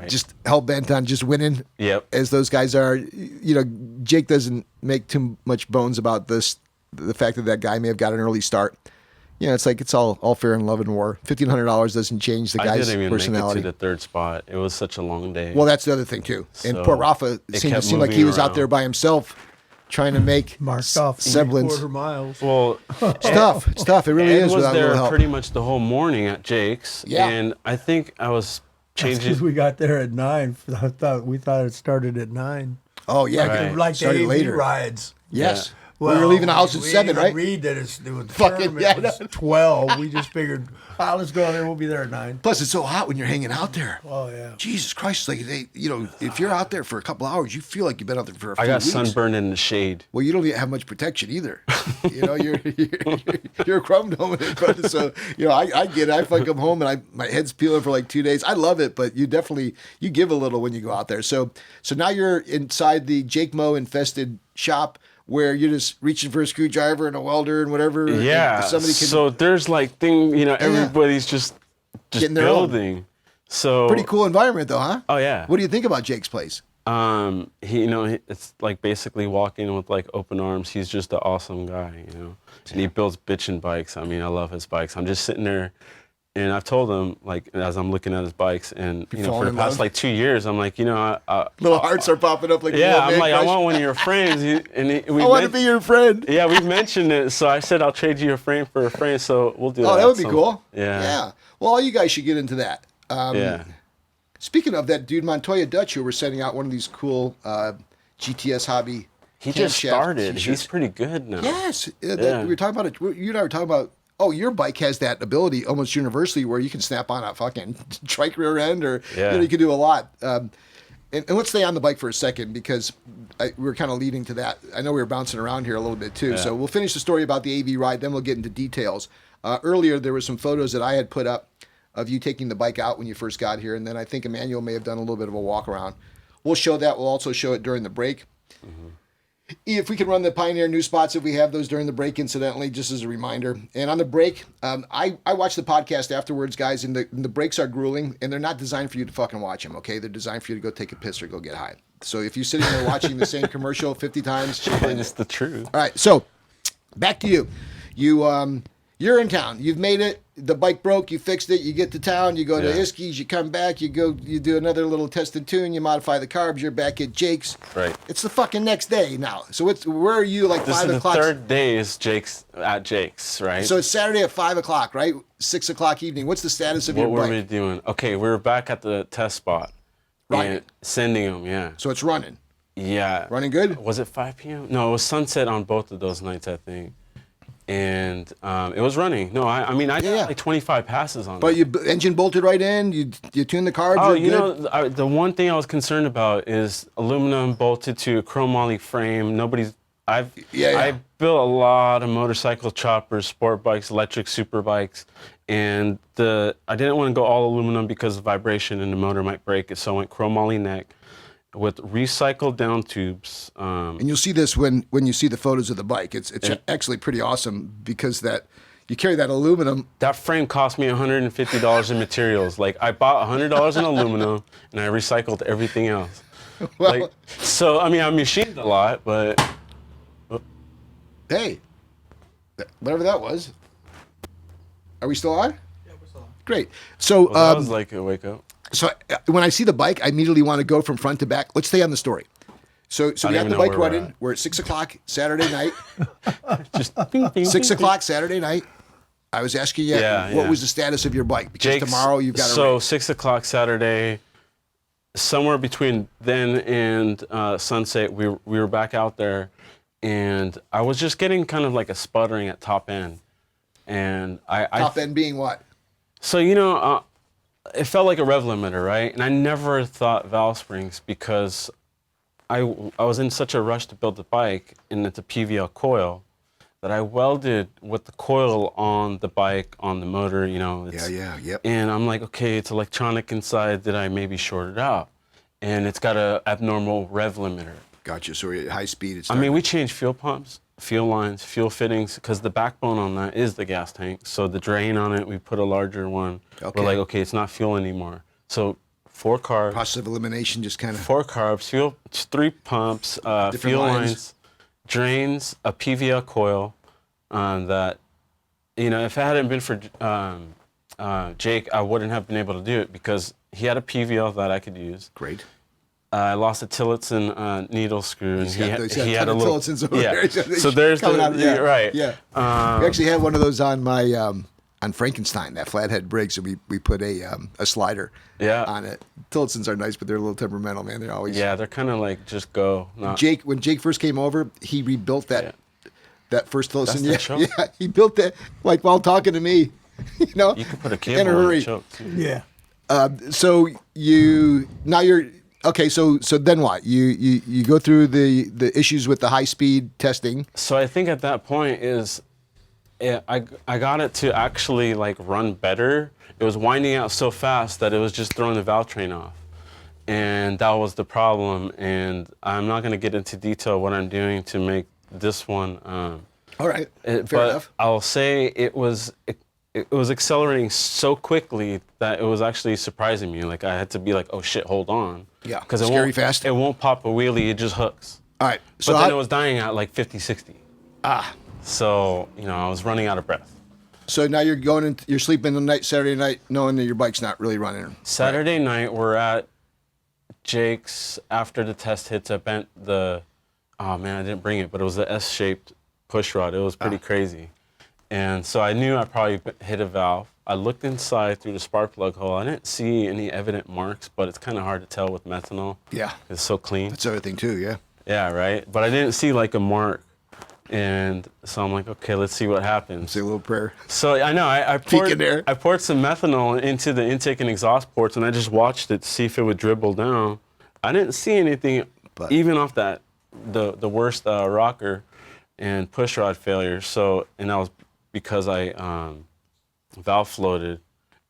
just hell bent on just winning. As those guys are. Jake doesn't make too much bones about this. The fact that guy may have got an early start. It's like it's all fair in love and war. $1,500 doesn't change the guy's personality. I didn't even make it to the third spot. It was such a long day. Well, that's the other thing too. And poor Rafa seemed like he was out there by himself, trying to make marked off semblance. 3/4 miles. Well, it's tough. It really is. Was without there a little help. pretty much the whole morning at Jake's. Yeah. And I think I was changing. Because we got there at 9. We thought it started at 9. Oh yeah, like the AV later rides. Yes. Well, we were leaving the house at 7, right? We read that it was fucking 12. We just figured, let's go there. We'll be there at 9. Plus, it's so hot when you're hanging out there. Oh yeah. Jesus Christ! Like if you're out there for a couple hours, you feel like you've been out there for a few weeks. I got sunburned in the shade. Well, you don't even have much protection either. You're a chrome dome, so I get it. I fucking come home and my head's peeling for like 2 days. I love it, but you give a little when you go out there. So now you're inside the Jake Mo infested shop, where you're just reaching for a screwdriver and a welder and whatever. Yeah. So there's everybody's just getting building. So pretty cool environment though, huh? Oh yeah. What do you think about Jake's place? It's like basically walking with like open arms. He's just an awesome guy, And he builds bitchin' bikes. I mean, I love his bikes. I'm just sitting there. And I've told him, like, as I'm looking at his bikes, and for the past like 2 years, I'm like, little hearts are popping up like. I'm like, I want one of your frames. I want to be your friend. Yeah, we've mentioned it, so I said I'll trade you a frame for a frame. So we'll do that. Oh, that would be cool. Yeah. Well, all you guys should get into that. Speaking of that dude, Montoya Dutch, who we're sending out one of these cool GTS hobby. He just started. He's pretty good now. Yes, we were talking about it. You and I were talking about. Oh, your bike has that ability almost universally where you can snap on a fucking trike rear end, or you can do a lot. And let's stay on the bike for a second because we're kind of leading to that. I know we were bouncing around here a little bit too, so we'll finish the story about the AV ride, then we'll get into details. Earlier, there were some photos that I had put up of you taking the bike out when you first got here, and then I think Emmanuel may have done a little bit of a walk around. We'll show that. We'll also show it during the break. Mm-hmm. If we can run the Pioneer new spots, if we have those during the break, incidentally, just as a reminder. And on the break, I watch the podcast afterwards, guys, and the breaks are grueling, and they're not designed for you to fucking watch them, okay? They're designed for you to go take a piss or go get high. So if you're sitting there watching the same commercial 50 times... It's the truth. All right, so back to you. You're in town. You've made it. the bike broke, you fixed it, you get to town, you go to Yeah. Iski's, you come back, you do another little test and tune, you modify the carbs, you're back at Jake's. Right. It's the fucking next day now. So where are you, like, This 5 is o'clock? the third day is at Jake's, right? So it's Saturday at 5 o'clock, right? 6 o'clock evening. What's the status of what your were bike? we doing? Okay, we were back at the test spot. Right. And sending them, yeah. So it's running. Yeah. Running good? Was it 5 p.m.? No, it was sunset on both of those nights, I think. And it was running. No, I mean, I got like 25 passes on But it. you engine bolted right in, you tuned the carbs, Oh, you're you good? know, the one thing I was concerned about is aluminum bolted to a chrome moly frame. I built a lot of motorcycle choppers, sport bikes, electric super bikes, and I didn't want to go all aluminum because of vibration and the motor might break it, so I went chrome moly neck with recycled down tubes. And you'll see this when you see the photos of the bike. It's actually pretty awesome because you carry that aluminum. That frame cost me $150 in materials. Like, I bought $100 in aluminum and I recycled everything else. Well, So I mean, I machined a lot, but hey, whatever that was. Are we still on? Yeah, we're still on. Great. So that was like a wake up. So when I see the bike, I immediately want to go from front to back. Let's stay on the story. So we got the bike running. We're at 6 o'clock Saturday night. Just 6 o'clock Saturday night. I was asking you, what was the status of your bike? Because tomorrow you've got to So race. 6 o'clock Saturday, somewhere between then and sunset, we were back out there, and I was just getting kind of like a sputtering at top end, and Top end being what? So it felt like a rev limiter, right? And I never thought valve springs because I was in such a rush to build the bike, and it's a PVL coil, that I welded with the coil on the bike, on the motor, Yep. And I'm like, okay, it's electronic inside that I maybe shorted out. And it's got a abnormal rev limiter. Gotcha. So we're at high speed. I mean, we changed fuel pumps, fuel lines, fuel fittings, because the backbone on that is the gas tank. So the drain on it, we put a larger one. Okay. We're like, okay, it's not fuel anymore. So 4 carbs. Process of elimination, just kind of. 4 carbs, fuel, 3 pumps, fuel lines, drains, a PVL coil. That, if it hadn't been for Jake, I wouldn't have been able to do it because he had a PVL that I could use. Great. I lost a Tillotson needle screw, and he had a little. Tillotsons over there. So there's right. Yeah. We actually had one of those on my on Frankenstein, that flathead brig. So we put a slider on it. Tillotsons are nice, but they're a little temperamental, man. They're always they're kind of like just go. When Jake first came over, he rebuilt that first Tillotson. Yeah, he built that like while talking to me. You could put a cable in a hurry. on the choke too. Yeah. So okay. So then what? You go through the issues with the high speed testing. So I think at that point I got it to actually like run better. It was winding out so fast that it was just throwing the valve train off, and that was the problem. And I'm not going to get into detail what I'm doing to make this one. All right. Fair enough. I'll say it was accelerating so quickly that it was actually surprising me. Like I had to be like, oh shit, hold on. Yeah. Because scary fast. It won't pop a wheelie. It just hooks. All right. So then it was dying at like 50, 60. Ah. So I was running out of breath. So now you're sleeping the night, Saturday night, knowing that your bike's not really running. Saturday night, we're at Jake's after the test hits. I bent I didn't bring it, but it was the S-shaped push rod. It was pretty crazy. And so I knew I probably hit a valve. I looked inside through the spark plug hole. I didn't see any evident marks, but it's kind of hard to tell with methanol. Yeah. It's so clean. That's everything too, yeah. Yeah, right? But I didn't see like a mark. And so I'm like, okay, let's see what happens. Say a little prayer. So I know, I poured some methanol into the intake and exhaust ports, and I just watched it to see if it would dribble down. I didn't see anything, even off that, the worst rocker and push rod failure. So, and that was because I valve floated,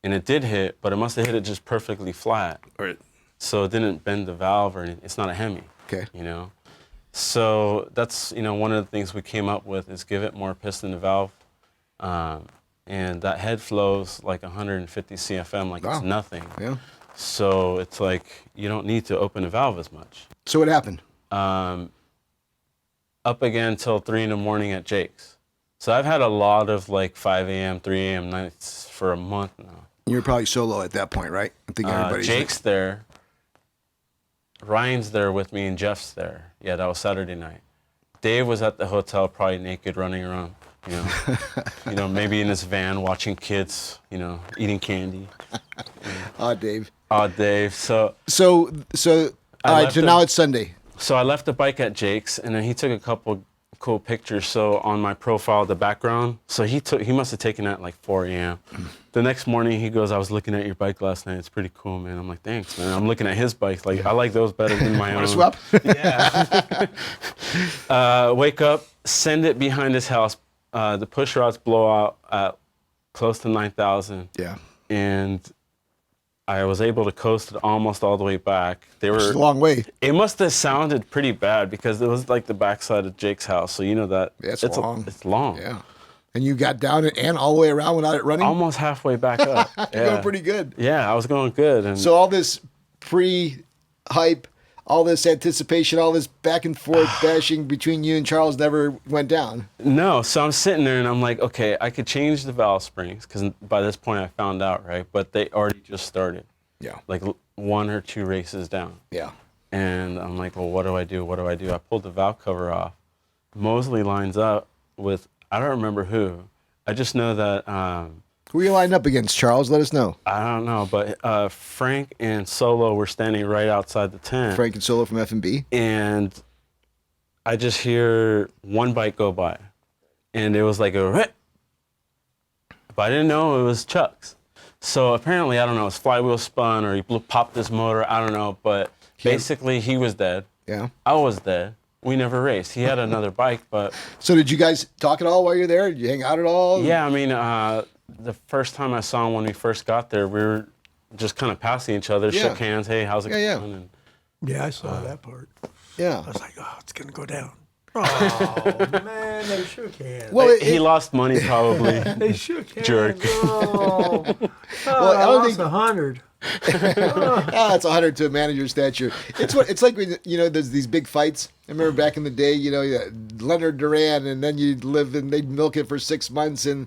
and it did hit, but it must have hit it just perfectly flat. Right. So it didn't bend the valve or anything. It's not a Hemi. Okay. So that's, one of the things we came up with is give it more piston to valve. And that head flows like 150 CFM, like it's nothing. Yeah. So it's like you don't need to open a valve as much. So what happened? Up again till 3 in the morning at Jake's. So I've had a lot of like 5 a.m., 3 a.m. nights for a month now. You're probably solo at that point, right? I think everybody's Jake's there. Ryan's there with me and Jeff's there. Yeah, that was Saturday night. Dave was at the hotel, probably naked, running around. Maybe in his van watching kids, eating candy. Dave. Dave. So all right, so now it's Sunday. So I left the bike at Jake's, and then he took a couple cool pictures. So on my profile, the background, so he must have taken that at like 4 a.m. The next morning, he goes, I was looking at your bike last night. It's pretty cool, man. I'm like, thanks, man. I'm looking at his bike. Like, I like those better than my own. Swap? Yeah. Wake up, send it behind his house. The push rods blow out at close to 9,000. Yeah. And I was able to coast it almost all the way back. It's a long way. It must have sounded pretty bad because it was like the backside of Jake's house. So that. Yeah, it's long. It's long. Yeah. And you got down it and all the way around without it running? Almost halfway back up. You're going pretty good. Yeah, I was going good. And so all this pre-hype, all this anticipation, all this back and forth bashing between you and Charles never went down. No, so I'm sitting there and I'm like, okay, I could change the valve springs because by this point I found out, right? But they already just started. Yeah. Like 1 or 2 races down. Yeah. And I'm like, well, what do I do? What do I do? I pulled the valve cover off. Mosley lines up with, I don't remember who. I just know that... Who are you lined up against, Charles? Let us know. I don't know, but Frank and Solo were standing right outside the tent. Frank and Solo from F&B. And I just hear one bike go by. And it was like a rip. But I didn't know it was Chuck's. So apparently, I don't know, his flywheel spun or he popped his motor. I don't know. But basically, he was dead. Yeah. I was dead. We never raced. He had another bike, but... So did you guys talk at all while you're there? Did you hang out at all? Yeah, I mean... the first time I saw him when we first got there, we were just kind of passing each other, shook hands, hey, how's it going? And, yeah, I saw that part. Yeah. I was like, oh, it's going to go down. Oh, man, they shook hands. Well, he lost money probably. They shook hands. Jerk. Oh, well, I don't think 100. It's 100 to a manager's stature. It's like when there's these big fights. I remember back in the day, Leonard Duran, and then you'd live and they'd milk it for 6 months, and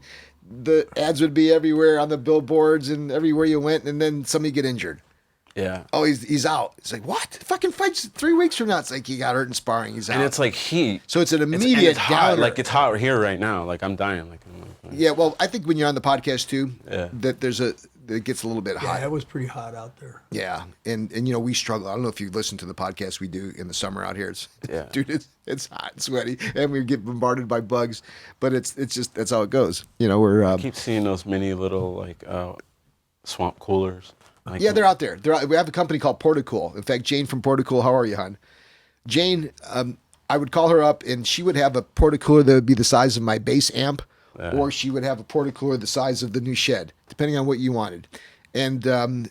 the ads would be everywhere on the billboards and everywhere you went, and then somebody get injured. Yeah. Oh, he's out. It's like, what? Fucking fight's 3 weeks from now. It's like he got hurt in sparring. He's out. And it's like heat. So it's an immediate hot. downer. Like it's hot here right now. Like I'm dying. Yeah. Well, I think when you're on the podcast too, that it gets a little bit hot. Yeah, it was pretty hot out there. Yeah, and we struggle. I don't know if you listen to the podcast we do in the summer out here. Dude, it's hot and sweaty, and we get bombarded by bugs. But it's just that's how it goes. I keep seeing those mini little swamp coolers. Yeah, they're out there. We have a company called Porticool. In fact, Jane from Porticool, how are you, hon? Jane, I would call her up, and she would have a porticooler that would be the size of my bass amp, or she would have a porticooler the size of the new shed, depending on what you wanted. And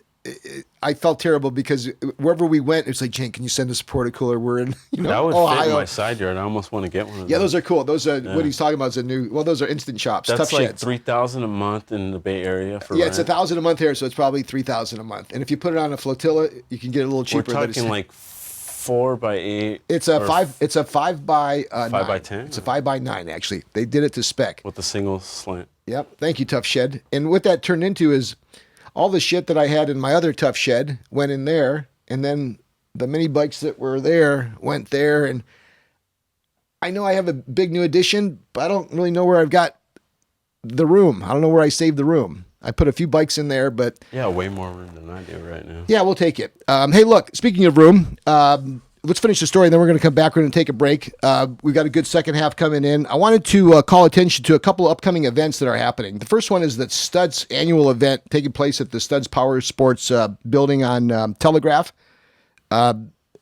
I felt terrible because wherever we went, it's like, Jane, can you send us a porticooler? We're in that would Ohio. fit in my side yard. I almost want to get one of those. Yeah, those are cool. Those are what he's talking about is a new. Well, those are instant chops. That's tough like sheds. $3,000 a month in the Bay Area for Yeah, rent. it's $1,000 a month here, so it's probably $3,000 a month. And if you put it on a flotilla, you can get it a little cheaper. We're talking like 4x8. It's a 5. It's a 5 by 9. 5 by 10. It's a 5 by 9 actually. They did it to spec with the single slant. Yep. Thank you, Tough Shed. And what that turned into is all the shit that I had in my other Tough Shed went in there, and then the mini bikes that were there went there. And I know I have a big new addition, but I don't really know where I've got the room. I don't know where I saved the room. I put a few bikes in there, but yeah, way more room than I do right now. Yeah, we'll take it. Hey, look, speaking of room, let's finish the story, and then we're going to come back. We're going to take a break. We've got a good second half coming in. I wanted to call attention to a couple of upcoming events that are happening. The first one is the Studs annual event taking place at the Studs Power Sports building on Telegraph.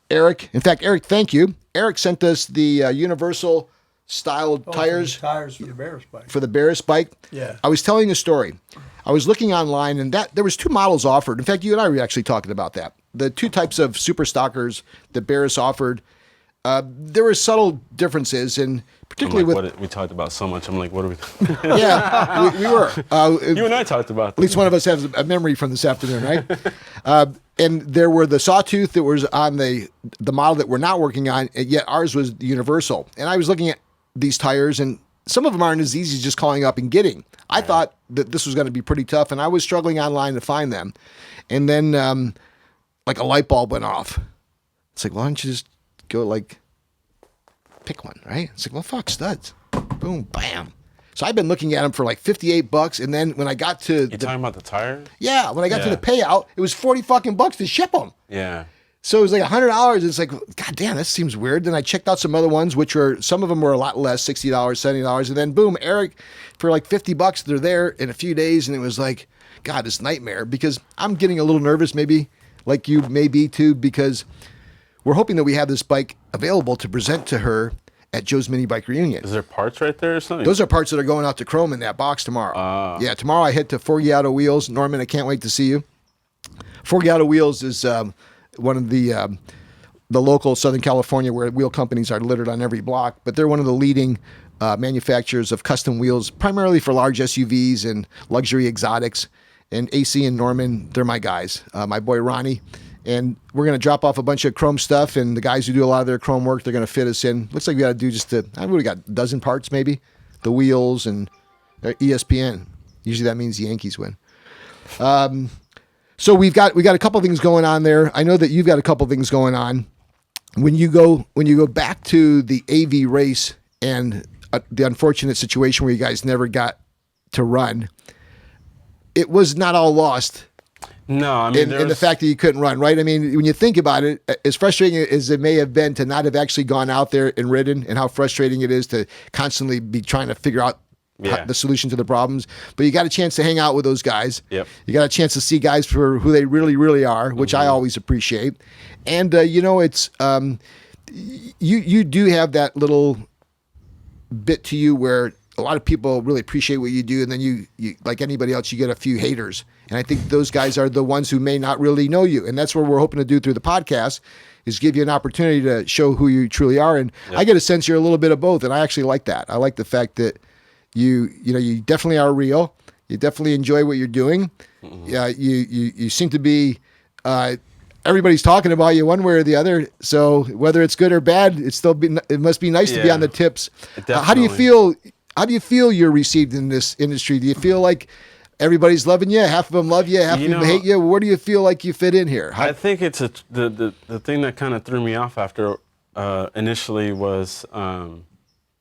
Eric, thank you. Eric sent us the Universal style tires. Tires for the Barris bike. For the Barris bike. Yeah. I was telling a story. I was looking online, and there was 2 models offered. In fact, you and I were actually talking about that. The 2 types of super stockers that Barris offered, there were subtle differences, and particularly we talked about so much. I'm like, what are we? Yeah, we were. You and I talked about this. At least one of us has a memory from this afternoon, right? And there were the Sawtooth that was on the model that we're not working on, and yet ours was the Universal. And I was looking at these tires, and some of them aren't as easy as just calling up and getting. I thought that this was going to be pretty tough, and I was struggling online to find them. And then like a light bulb went off. It's like, why don't you just go like pick one, right? It's like, well, fuck, studs. Boom, bam. So I've been looking at them for like $58, and then when I got to talking about the tires? Yeah, when I got to the payout, it was $40 fucking to ship them. Yeah. So it was like $100. It's like, God damn, that seems weird. Then I checked out some other ones, which were, some of them were a lot less, $60, $70. And then boom, Eric, for like $50, they're there in a few days. And it was like, God, this nightmare, because I'm getting a little nervous, maybe like you may be too, because we're hoping that we have this bike available to present to her at Joe's Minibike Reunion. Is there parts right there or something? Those are parts that are going out to Chrome in that box tomorrow. Yeah, tomorrow I head to Forgy Auto Wheels. Norman, I can't wait to see you. Forgy Auto Wheels is one of the local Southern California where wheel companies are littered on every block, but they're one of the leading manufacturers of custom wheels, primarily for large SUVs and luxury exotics. And AC and Norman, they're my guys. My boy Ronnie. And we're going to drop off a bunch of chrome stuff, and the guys who do a lot of their chrome work, they're going to fit us in. Looks like we got to do I've really got a dozen parts maybe. The wheels and ESPN. Usually that means the Yankees win. So we got a couple things going on there. I know that you've got a couple things going on. When you go back to the AV race and the unfortunate situation where you guys never got to run, it was not all lost. No, I mean, in the fact that you couldn't run, right? I mean, when you think about it, as frustrating as it may have been to not have actually gone out there and ridden, and how frustrating it is to constantly be trying to figure out the solution to the problems, but you got a chance to hang out with those guys. Yep. You got a chance to see guys for who they really, really are, which I always appreciate. And it's you do have that little bit to you where a lot of people really appreciate what you do, and then you like anybody else, you get a few haters. And I think those guys are the ones who may not really know you. And that's what we're hoping to do through the podcast, is give you an opportunity to show who you truly are. And I get a sense you're a little bit of both, and I actually like that. I like the fact that you definitely are real. You definitely enjoy what you're doing. You seem to be everybody's talking about you one way or the other. So whether it's good or bad, it must be nice to be on the tips. How do you feel? How do you feel you're received in this industry? Do you feel like everybody's loving you? Half of them love you, half of them hate you. Where do you feel like you fit in here? I think it's the thing that kind of threw me off after initially was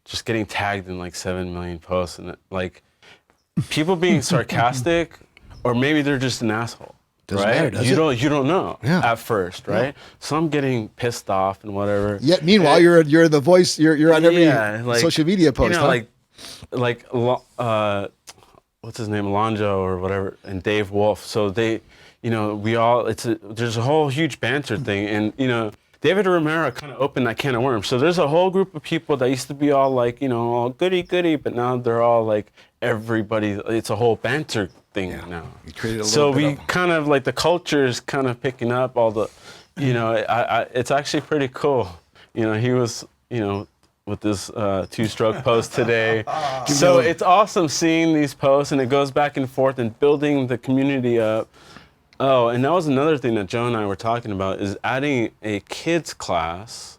just getting tagged in like 7 million posts, and like people being sarcastic, or maybe they're just an asshole. Doesn't right? matter, does you it? don't know at first, right? So I'm getting pissed off and whatever. Yet meanwhile, you're the voice. You're on every social media post. Like what's his name, Lonjo or whatever, and Dave Wolf. So they, there's a whole huge banter thing, and David Romero kind of opened that can of worms. So there's a whole group of people that used to be all like, all goody, but now they're all like everybody. It's a whole banter thing now. You created a so little we kind of like the culture is kind of picking up all the, it's actually pretty cool. He was, with this two-stroke post today. So it's awesome seeing these posts, and it goes back and forth and building the community up. Oh, and that was another thing that Joe and I were talking about, is adding a kids class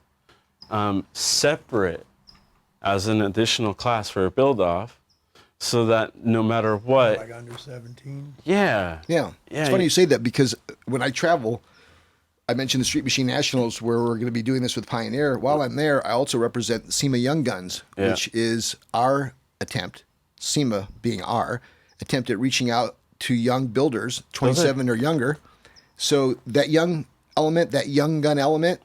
separate as an additional class for a build-off, so that no matter what... Like under 17? Yeah. It's funny you say that, because when I travel... I mentioned the Street Machine Nationals, where we're going to be doing this with Pioneer. While I'm there, I also represent SEMA Young Guns, which is our attempt, SEMA being our attempt at reaching out to young builders, 27 or younger. So that young element, that young gun element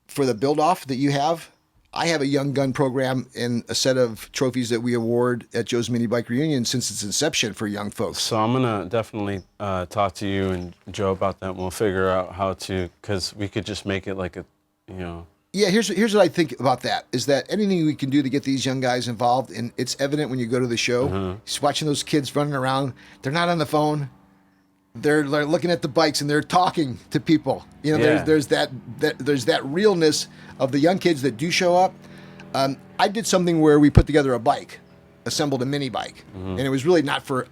for the build-off that you have, I have a young gun program in a set of trophies that we award at Joe's Minibike Reunion since its inception for young folks. So I'm going to definitely talk to you and Joe about that, and we'll figure out how to, because we could just make it like a, Yeah, here's what I think about that, is that anything we can do to get these young guys involved, and it's evident when you go to the show, just watching those kids running around, they're not on the phone. They're looking at the bikes and they're talking to people. There's that realness of the young kids that do show up. I did something where we put together a bike, assembled a mini bike, and it was really not for,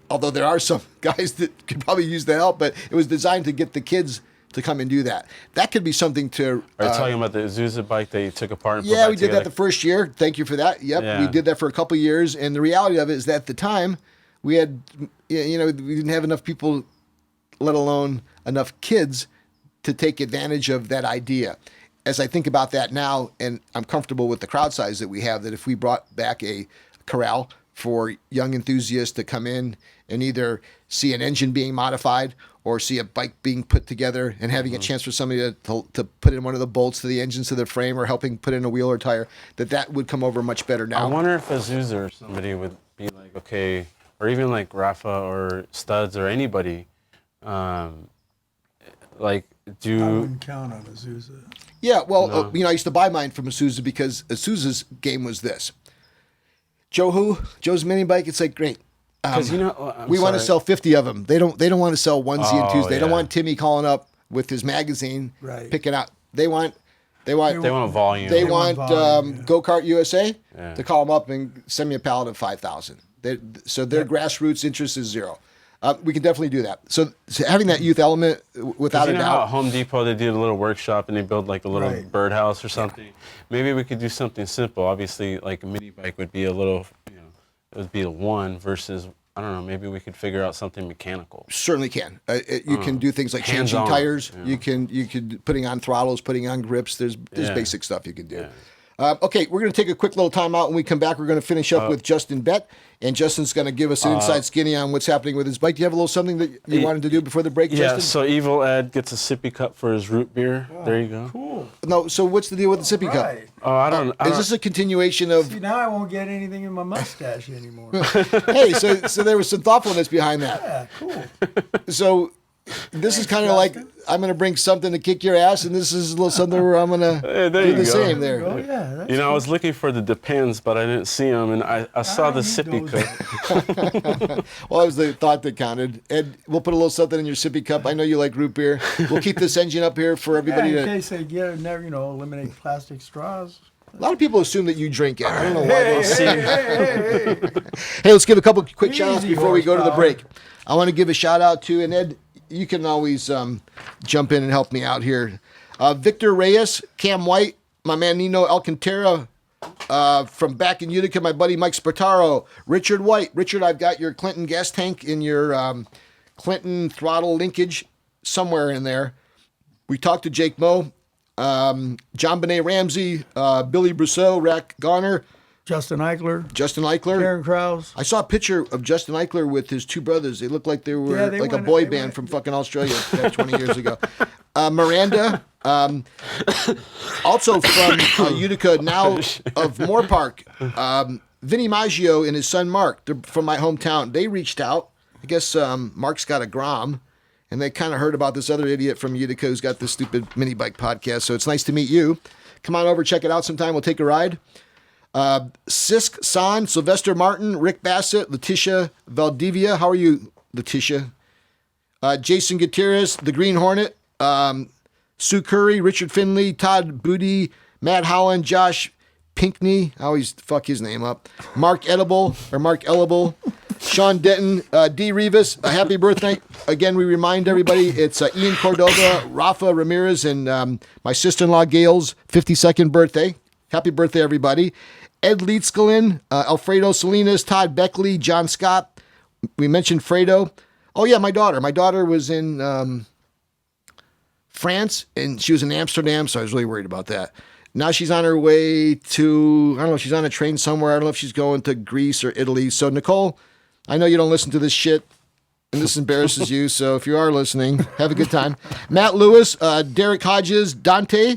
although there are some guys that could probably use the help, but it was designed to get the kids to come and do that. That could be something to... Are you talking about the Azusa bike that you took apart and put Yeah, back we did together? that the first year. Thank you for that. Yep, Yeah. we did that for a couple of years. And the reality of it is that at the time, we had, we didn't have enough people, let alone enough kids, to take advantage of that idea. As I think about that now, and I'm comfortable with the crowd size that we have, that if we brought back a corral for young enthusiasts to come in and either see an engine being modified or see a bike being put together and having a chance for somebody to put in one of the bolts to the engines to the frame or helping put in a wheel or tire, that would come over much better now. I wonder if Azusa or somebody would be like, okay, or even like Rafa or Studs or anybody, like do... I wouldn't count on Azusa. Yeah, well, No. I used to buy mine from Azusa because Azusa's game was this. Joe's mini bike. It's like, great. Because We want to sell 50 of them. They don't want to sell onesie and twos. They don't yeah. want Timmy calling up with his magazine, Right. picking out. They want They want a volume. They want want volume, yeah. Go-Kart USA Yeah. to call them up and send me a pallet of 5,000. So their grassroots interest is zero. We can definitely do that. So having that youth element, without a you know how at doubt. Home Depot they did a little workshop and they build like a little Right. birdhouse or something. Maybe we could do something simple. Obviously, like a mini bike would be a little, it would be a one versus, I don't know, maybe we could figure out something mechanical. Certainly can. You can do things like changing Hands-on, tires. yeah. You could putting on throttles, putting on grips. There's Yeah. basic stuff you can do. Yeah. Okay, we're going to take a quick little time out. When we come back, we're going to finish up with Justin Bett, and Justin's going to give us an inside skinny on what's happening with his bike. Do you have a little something that you wanted to do before the break, Yeah, Justin? so Evil Ed gets a sippy cup for his root beer. There you go. Cool. No. So what's the deal with the sippy cup? Right. Oh, I don't. Is this a continuation of? See, now I won't get anything in my mustache anymore. Hey, so there was some thoughtfulness behind that. Yeah, cool. So this is kind of like I'm going to bring something to kick your ass, and this is a little something where I'm going to Hey, there do you the go. same there. Oh, yeah. That's I was looking for the Depends, but I didn't see them, and I saw the need sippy those. cup. Well, that was the thought that counted. Ed, we'll put a little something in your sippy cup. I know you like root beer. We'll keep this engine up here for everybody Yeah, in to. case they never, eliminate plastic straws. A lot of people assume that you drink it. I don't know why. Hey, they hey, hey, hey, hey. Hey, let's give a couple quick shout outs Easy before we go to the horsepower. break. I want to give a shout out to, and Ed, you can always jump in and help me out here. Victor Reyes, Cam White, my man Nino Alcantara from back in Utica, my buddy Mike Spartaro, Richard White. Richard, I've got your Clinton gas tank in your Clinton throttle linkage somewhere in there. We talked to Jake Moe, John Benet Ramsey, Billy Brousseau, Rack Garner, Justin Eichler, Justin Eichler. Karen Krause. I saw a picture of Justin Eichler with his two brothers. They looked like they were Yeah, they like a went- boy they band went- from fucking Australia 20 years ago. Miranda, also from Utica, now of Moorpark. Vinny Maggio and his son Mark, they're from my hometown. They reached out. I guess Mark's got a Grom, and they kind of heard about this other idiot from Utica who's got this stupid mini bike podcast. So it's nice to meet you. Come on over, check it out sometime. We'll take a ride. Sisk San, Sylvester Martin, Rick Bassett, Letitia Valdivia. How are you, Letitia? Jason Gutierrez, The Green Hornet, Sue Curry, Richard Finley, Todd Booty, Matt Holland, Josh Pinkney. I always fuck his name up. Mark Edible, Sean Denton, D. Rivas. Happy birthday. Again, we remind everybody it's Ian Cordova, Rafa Ramirez, and my sister-in-law Gail's 52nd birthday. Happy birthday, everybody. Ed Leedskalin, Alfredo Salinas, Todd Beckley, John Scott. We mentioned Fredo. Oh, yeah, my daughter. My daughter was in France, and she was in Amsterdam, so I was really worried about that. Now she's on her way to, I don't know, she's on a train somewhere. I don't know if she's going to Greece or Italy. So, Nikole, I know you don't listen to this shit, and this embarrasses you, so if you are listening, have a good time. Matt Lewis, Derek Hodges, Dante,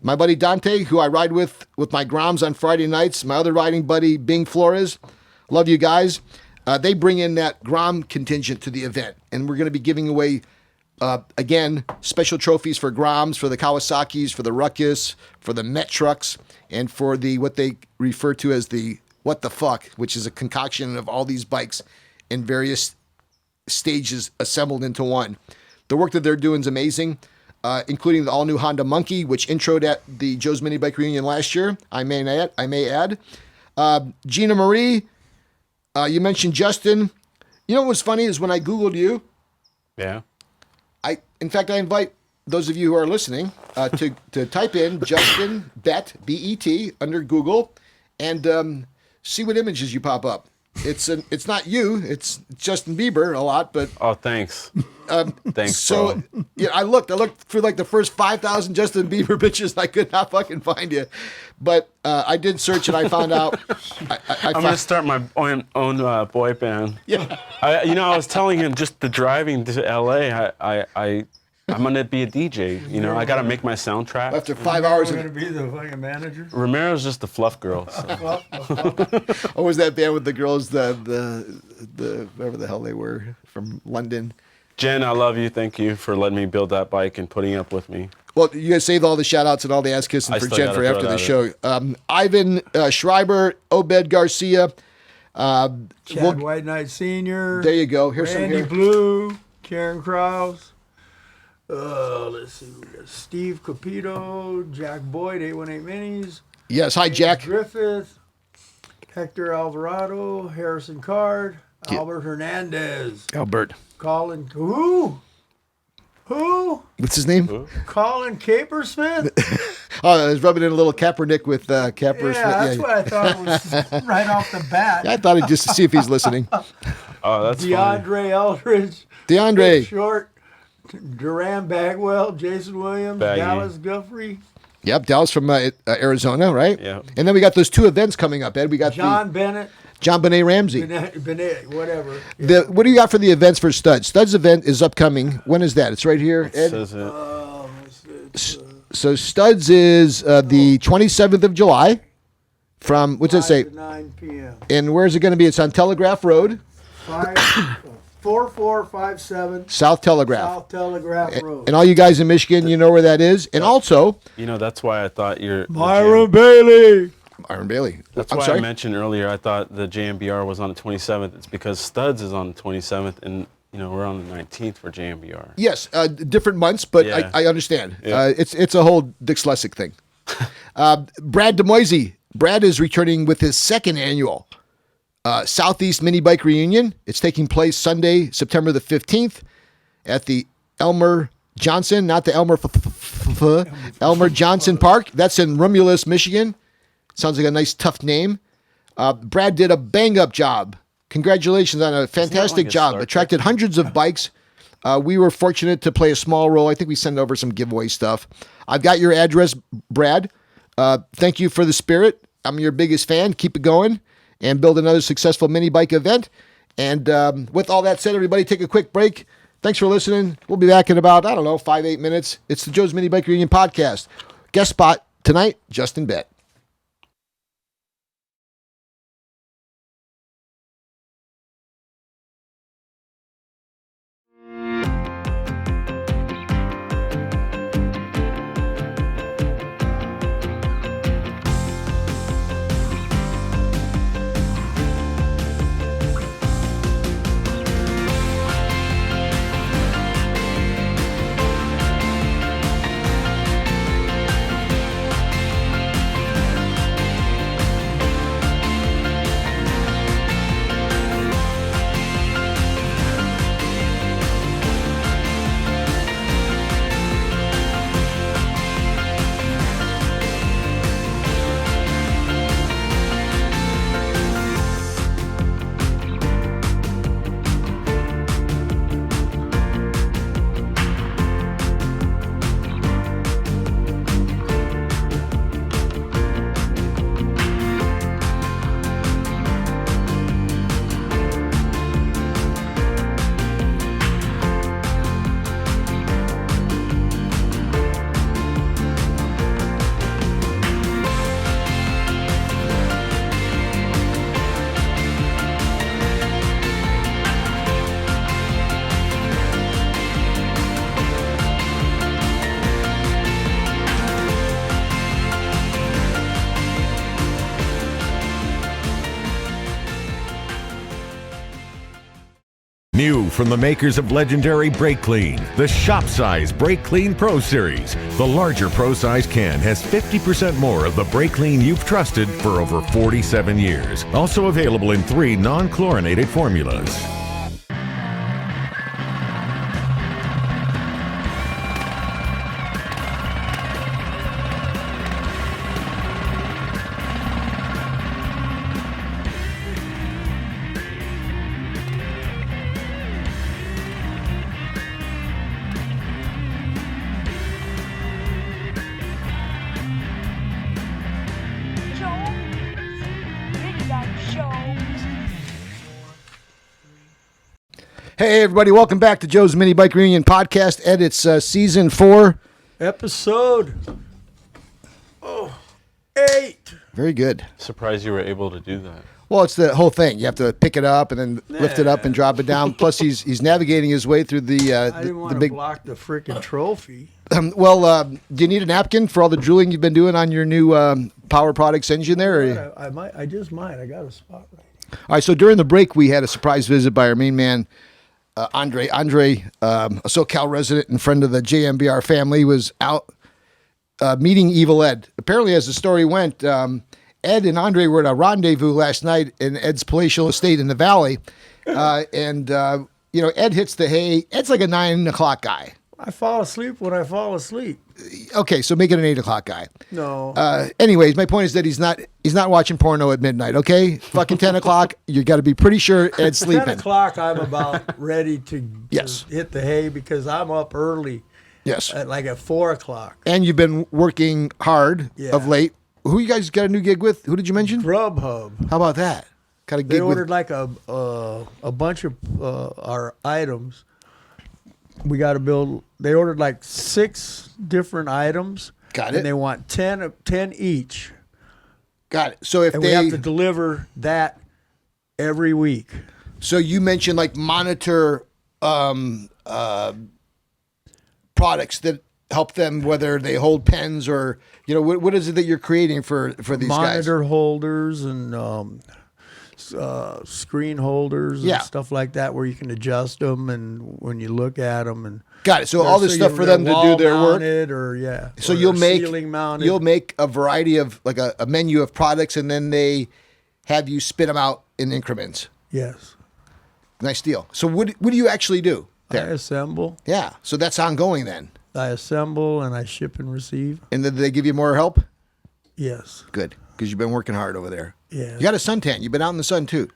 my buddy Dante, who I ride with my Groms on Friday nights. My other riding buddy, Bing Flores. Love you guys. They bring in that Grom contingent to the event, and we're going to be giving away, again, special trophies for Groms, for the Kawasaki's, for the Ruckus, for the Met trucks, and for the what they refer to as the What the Fuck, which is a concoction of all these bikes in various stages assembled into one. The work that they're doing is amazing. Including the all-new Honda Monkey, which introed at the Joe's Minibike Reunion last year. I may add. Gina Marie, you mentioned Justin. You know what was funny is when I Googled you, Yeah. in fact, I invite those of you who are listening to type in Justin Bet, B-E-T, under Google, and see what images you pop up. It's not you, it's Justin Bieber a lot, but oh, thanks. Thanks. So bro. yeah, I looked through like the first 5,000 Justin Bieber pictures. I could not fucking find you, but I did search and I found out. I'm gonna start my own boy band. Yeah. I was telling him just the driving to LA. I'm gonna be a DJ. You know, I gotta make my soundtrack. After 5 hours, I'm gonna be the fucking manager. Romero's just the fluff girl. So. Oh, was that band with the girls, the whatever the hell they were from London? Jen, I love you. Thank you for letting me build that bike and putting up with me. Well, you guys saved all the shout outs and all the ass kissing for Jen for after the show. Ivan Schreiber, Obed Garcia, Chad White Knight Sr. There you go. Here's Randy some here. Blue, Karen Krause. Let's see. We got Steve Capito, Jack Boyd, 818 Minis. Yes, hi, Jack. Griffith, Hector Alvarado, Harrison Card, Albert Hernandez. Albert. Colin, who? What's his name? Colin Capersmith? Oh, I was rubbing in a little Kaepernick with Kaepersmith. Yeah, that's what I thought was right off the bat. I thought I'd just see if he's listening. Oh, that's funny. DeAndre Eldridge. DeAndre. Short. Duran Bagwell, Jason Williams, Baggy. Dallas Guthrie. Yep, Dallas from Arizona, right? Yeah. And then we got those two events coming up, Ed. We got John Bennett. John Benet Ramsey. Bennett, whatever. Yeah. What do you got for the events for Studs? Studs event is upcoming. When is that? It's right here, Ed. Says it. So Studs is the 27th of July from, what's it say? 5 to 9 p.m. And where's it going to be? It's on Telegraph Road. 4457 South Telegraph. South Telegraph Road. And all you guys in Michigan, you know where that is. And also, That's why I thought you're Myron Bailey. Iron Bailey. That's I'm why sorry? I mentioned earlier. I thought the JMBR was on the 27th. It's because Studs is on the 27th, and we're on the 19th for JMBR. Yes, different months, but Yeah. I understand. Yeah. It's a whole Dick Slessick thing. Brad DeMoisey. Brad is returning with his second annual Southeast Minibike Reunion. It's taking place Sunday, September the 15th at the Elmer Johnson, not the Elmer Johnson Park. That's in Romulus, Michigan. Sounds like a nice, tough name. Brad did a bang-up job. Congratulations on a fantastic job. Attracted hundreds of bikes. We were fortunate to play a small role. I think we sent over some giveaway stuff. I've got your address, Brad. Thank you for the spirit. I'm your biggest fan. Keep it going and build another successful mini bike event. And with all that said, everybody take a quick break. Thanks for listening. We'll be back in about, 5-8 minutes. It's the Joe's Minibike Reunion podcast. Guest spot tonight, Justin Bett. New from the makers of legendary Brake Clean, the Shop Size Brake Clean Pro Series. The larger Pro Size can has 50% more of the brake clean you've trusted for over 47 years. Also available in 3 non-chlorinated formulas. Hey, everybody. Welcome back to Joe's Minibike Reunion Podcast. Ed, it's season 4. Episode 8. Very good. Surprised you were able to do that. Well, it's the whole thing. You have to pick it up and then lift it up and drop it down. Plus, he's navigating his way through the I didn't want to block the freaking trophy. Do you need a napkin for all the drooling you've been doing on your new Power Products engine there? Or? I just might. I got a spot right here. All right, so during the break, we had a surprise visit by our main man, Andre. Andre, a SoCal resident and friend of the JMBR family, was out meeting Evil Ed. Apparently, as the story went, Ed and Andre were at a rendezvous last night in Ed's palatial estate in the valley. Ed hits the hay. Ed's like a 9 o'clock guy. I fall asleep when I fall asleep. Okay, so make it an 8 o'clock guy. No. Anyways, my point is that he's not watching porno at midnight, okay? Fucking 10 o'clock, you got to be pretty sure Ed's sleeping. 10 o'clock, I'm about ready to hit the hay because I'm up early. Yes. At 4 o'clock. And you've been working hard of late. Who you guys got a new gig with? Who did you mention? Grubhub. How about that? Got a gig They ordered like a bunch of our items. We got to build. They ordered like 6 different items. Got it. And they want 10 each. Got it. So if we have to deliver that every week. So you mentioned like monitor products that help them, whether they hold pens or what is it that you're creating for these monitor guys? holders and screen holders and stuff like that, where you can adjust them and when you look at them and. Got it. So all this stuff for them to do their work. So you'll make a variety of like a menu of products, and then they have you spit them out in increments. Yes. Nice deal. So what do you actually do there? I assemble. Yeah. So that's ongoing then. I assemble and I ship and receive. And did they give you more help? Yes. Good, because you've been working hard over there. Yeah. You got a suntan. You've been out in the sun too.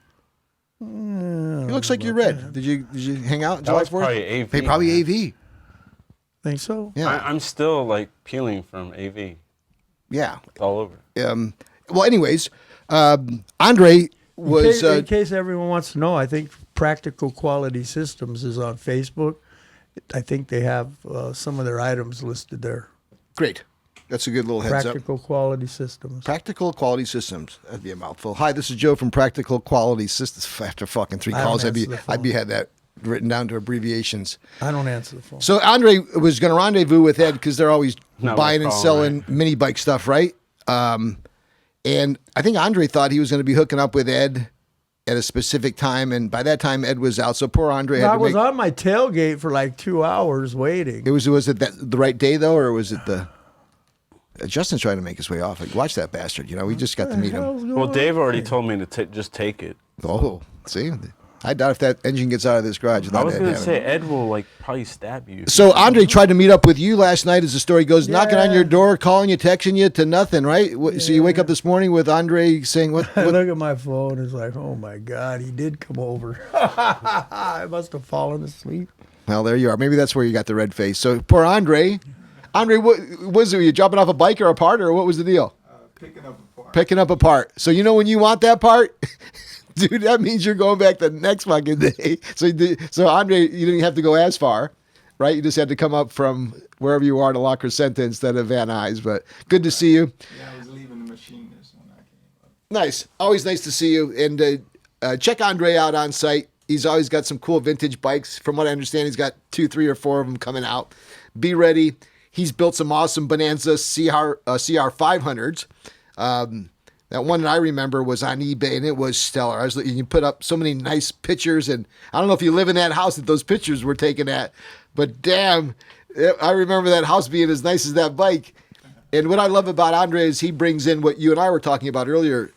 It looks like you're red. Did you hang out? That was probably AV. Hey, probably AV. Think so? Yeah. I'm still like peeling from AV. Yeah. It's all over. Well, anyways, Andre was. In case everyone wants to know, I think Practical Quality Systems is on Facebook. I think they have some of their items listed there. Great. That's a good little heads Practical Quality Systems. Practical Quality Systems. That'd be a mouthful. Hi, this is Joe from Practical Quality Systems. After fucking 3 calls, I'd had that written down to abbreviations. I don't answer the phone. So Andre was going to rendezvous with Ed because they're always buying and selling mini bike stuff, right? And I think Andre thought he was going to be hooking up with Ed at a specific time, and by that time Ed was out. So poor Andre had to was on my tailgate for like 2 hours waiting. Was it the right day though, or was it the? Justin's trying to make his way off. Like, watch that bastard. We just got to meet him. Well, Dave already told me to just take it. Oh, see, I doubt if that engine gets out of this garage. I was going to say Ed will probably stab you. So Andre tried to meet up with you last night, as the story goes, knocking on your door, calling you, texting you to nothing, right? So you wake up this morning with Andre saying, "What?" I look at my phone. It's like, oh my God, he did come over. I must have fallen asleep. Well, there you are. Maybe that's where you got the red face. So poor Andre. Andre, what was it? Were you dropping off a bike or a part, or what was the deal? Picking up a part. Picking up a part. So when you want that part, dude, that means you're going back the next fucking day. So Andre, you didn't have to go as far, right? You just had to come up from wherever you are to La Crescenta instead of Van Nuys. But good to see you. Yeah, I was leaving the machinist when I came up. Nice. Always nice to see you. And check Andre out on site. He's always got some cool vintage bikes. From what I understand, he's got 2, 3, or 4 of them coming out. Be ready. He's built some awesome Bonanza CR 500s. That one that I remember was on eBay, and it was stellar. You put up so many nice pictures, and I don't know if you live in that house that those pictures were taken at, but damn, I remember that house being as nice as that bike. And what I love about Andre is he brings in what you and I were talking about earlier,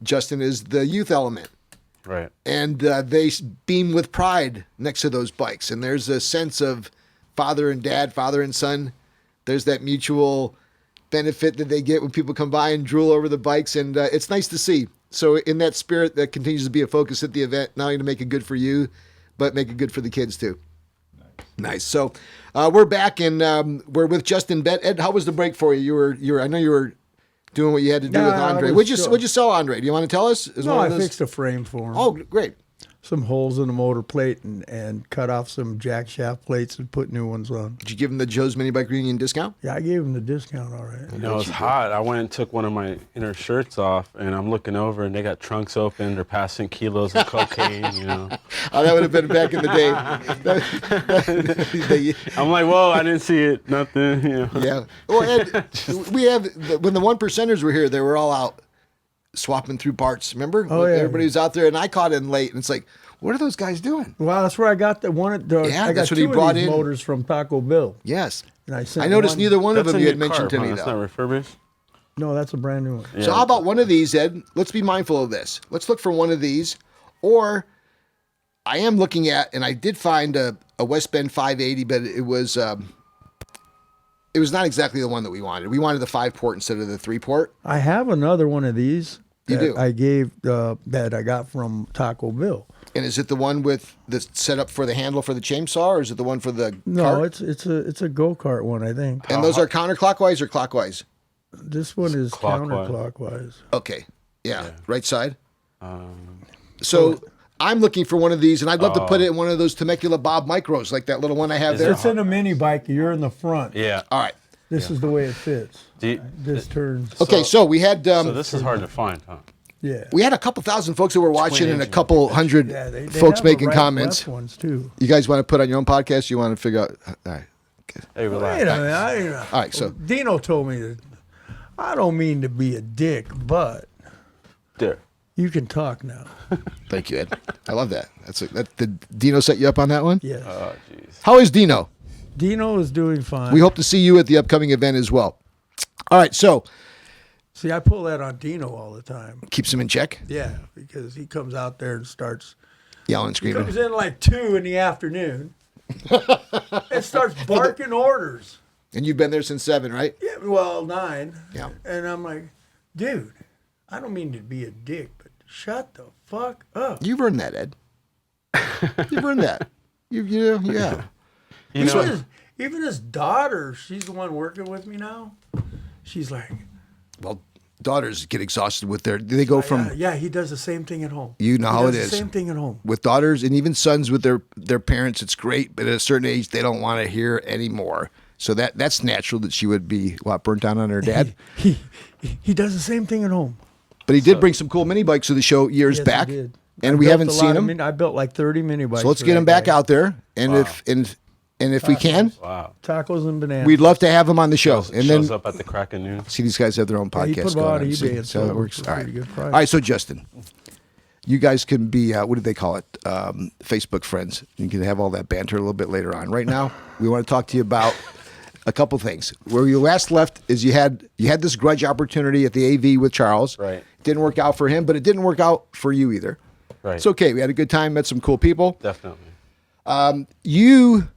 Justin, is the youth element. Right. And they beam with pride next to those bikes, and there's a sense of father and dad, father and son. There's that mutual benefit that they get when people come by and drool over the bikes, and it's nice to see. So in that spirit, that continues to be a focus at the event, not only to make it good for you, but make it good for the kids too. Nice. So we're back, and we're with Justin Bett. Ed, how was the break for you? You were I know you were doing what you had to do with Andre. What'd you sell, Andre? Do you want to tell us? No, I fixed a frame for him. Oh, great. some holes in the motor plate and cut off some jack shaft plates and put new ones on. Did you give him the Joe's Minibike Reunion discount? Yeah, I gave him the discount, all right. You know, it was hot. I went and took one of my inner shirts off, and I'm looking over, and they got trunks open. They're passing kilos of cocaine, you know. Oh, that would have been back in the day. I'm like, whoa, I didn't see it. Nothing, you know. Yeah. Well, Ed, we have, when the one percenters were here, they were all out swapping through parts. Remember? Oh, yeah. Everybody was out there, and I caught in late, and it's like, what are those guys doing? Well, that's where I got the one. I got that's what he two brought of these in. motors from Taco Bill. Yes. And I noticed neither one of That's them a you had new mentioned car, to me, That's though. not refurbished? No, that's a brand new one. Yeah. So how about one of these, Ed? Let's be mindful of this. Let's look for one of these. Or I am looking at, and I did find a West Bend 580, but it was not exactly the one that we wanted. We wanted the 5-port instead of the 3-port. I have another one of these. You do? I gave that I got from Taco Bill. And is it the one with the setup for the handle for the chainsaw, or is it the one for the No, cart? it's a go-kart one, I think. And those are counterclockwise or clockwise? This one is Clockwise. counterclockwise. Okay. Yeah. Right side. So I'm looking for one of these, and I'd love to put it in one of those Temecula Bob Micros, like that little one I have there. It's in a mini bike. You're in the front. Yeah. All right. This is the way it fits. This turns. Okay, so we had So this is hard to find, huh? Yeah. we had a couple thousand folks that were watching and a engine. couple hundred Yeah, they folks have the making right comments. left ones too. You guys want to put on your own podcast? You want to figure out? All right. Hey, relax. Wait a minute. All right. So Dino told me that I don't mean to be a dick, but There. you can talk now. thank you, Ed. I love that. Did Dino set you up on that one? Yes. Oh, jeez. How is Dino? Dino is doing fine. We hope to see you at the upcoming event as well. All right. So See, I pull that on Dino all the time. keeps him in check, Yeah, because he comes out there and starts. yelling and He screaming. comes in like 2 in the afternoon and starts barking orders. And you've been there since 7, right? Yeah, well, 9. Yeah. And I'm like, dude, I don't mean to be a dick, but shut the fuck up. You've earned that, Ed. You've earned that. You have. You know, Even his daughter, she's the one working with me now. She's like, Well, daughters get exhausted with their. They go from yeah, he does the same thing at home. You know He how does it the is. same thing at home. with daughters and even sons with their parents. It's great, but at a certain age, they don't want to hear anymore. So that's natural that she would be burnt down on her dad. He does the same thing at home. But he did bring some cool mini bikes to the show years Yes, back, he did. and I we built haven't a seen lot of them. I built like 30 mini bikes. So let's for get that him back guy. out there, and if we can, wow. Tacos and bananas. we'd love to have him on the show. And Shows then up at the crack of noon. see these guys have their own Yeah, he podcast put them going on on. eBay See, and so sold it them works. for a All right. pretty good price. All right. So Justin, you guys can be what do they call it? Facebook friends. You can have all that banter a little bit later on. Right now, we want to talk to you about a couple things. Where you last left is you had this grudge opportunity at the AV with Charles. Right. Didn't work out for him, but it didn't work out for you either. Right. It's okay. We had a good time. Met some cool people. Definitely. You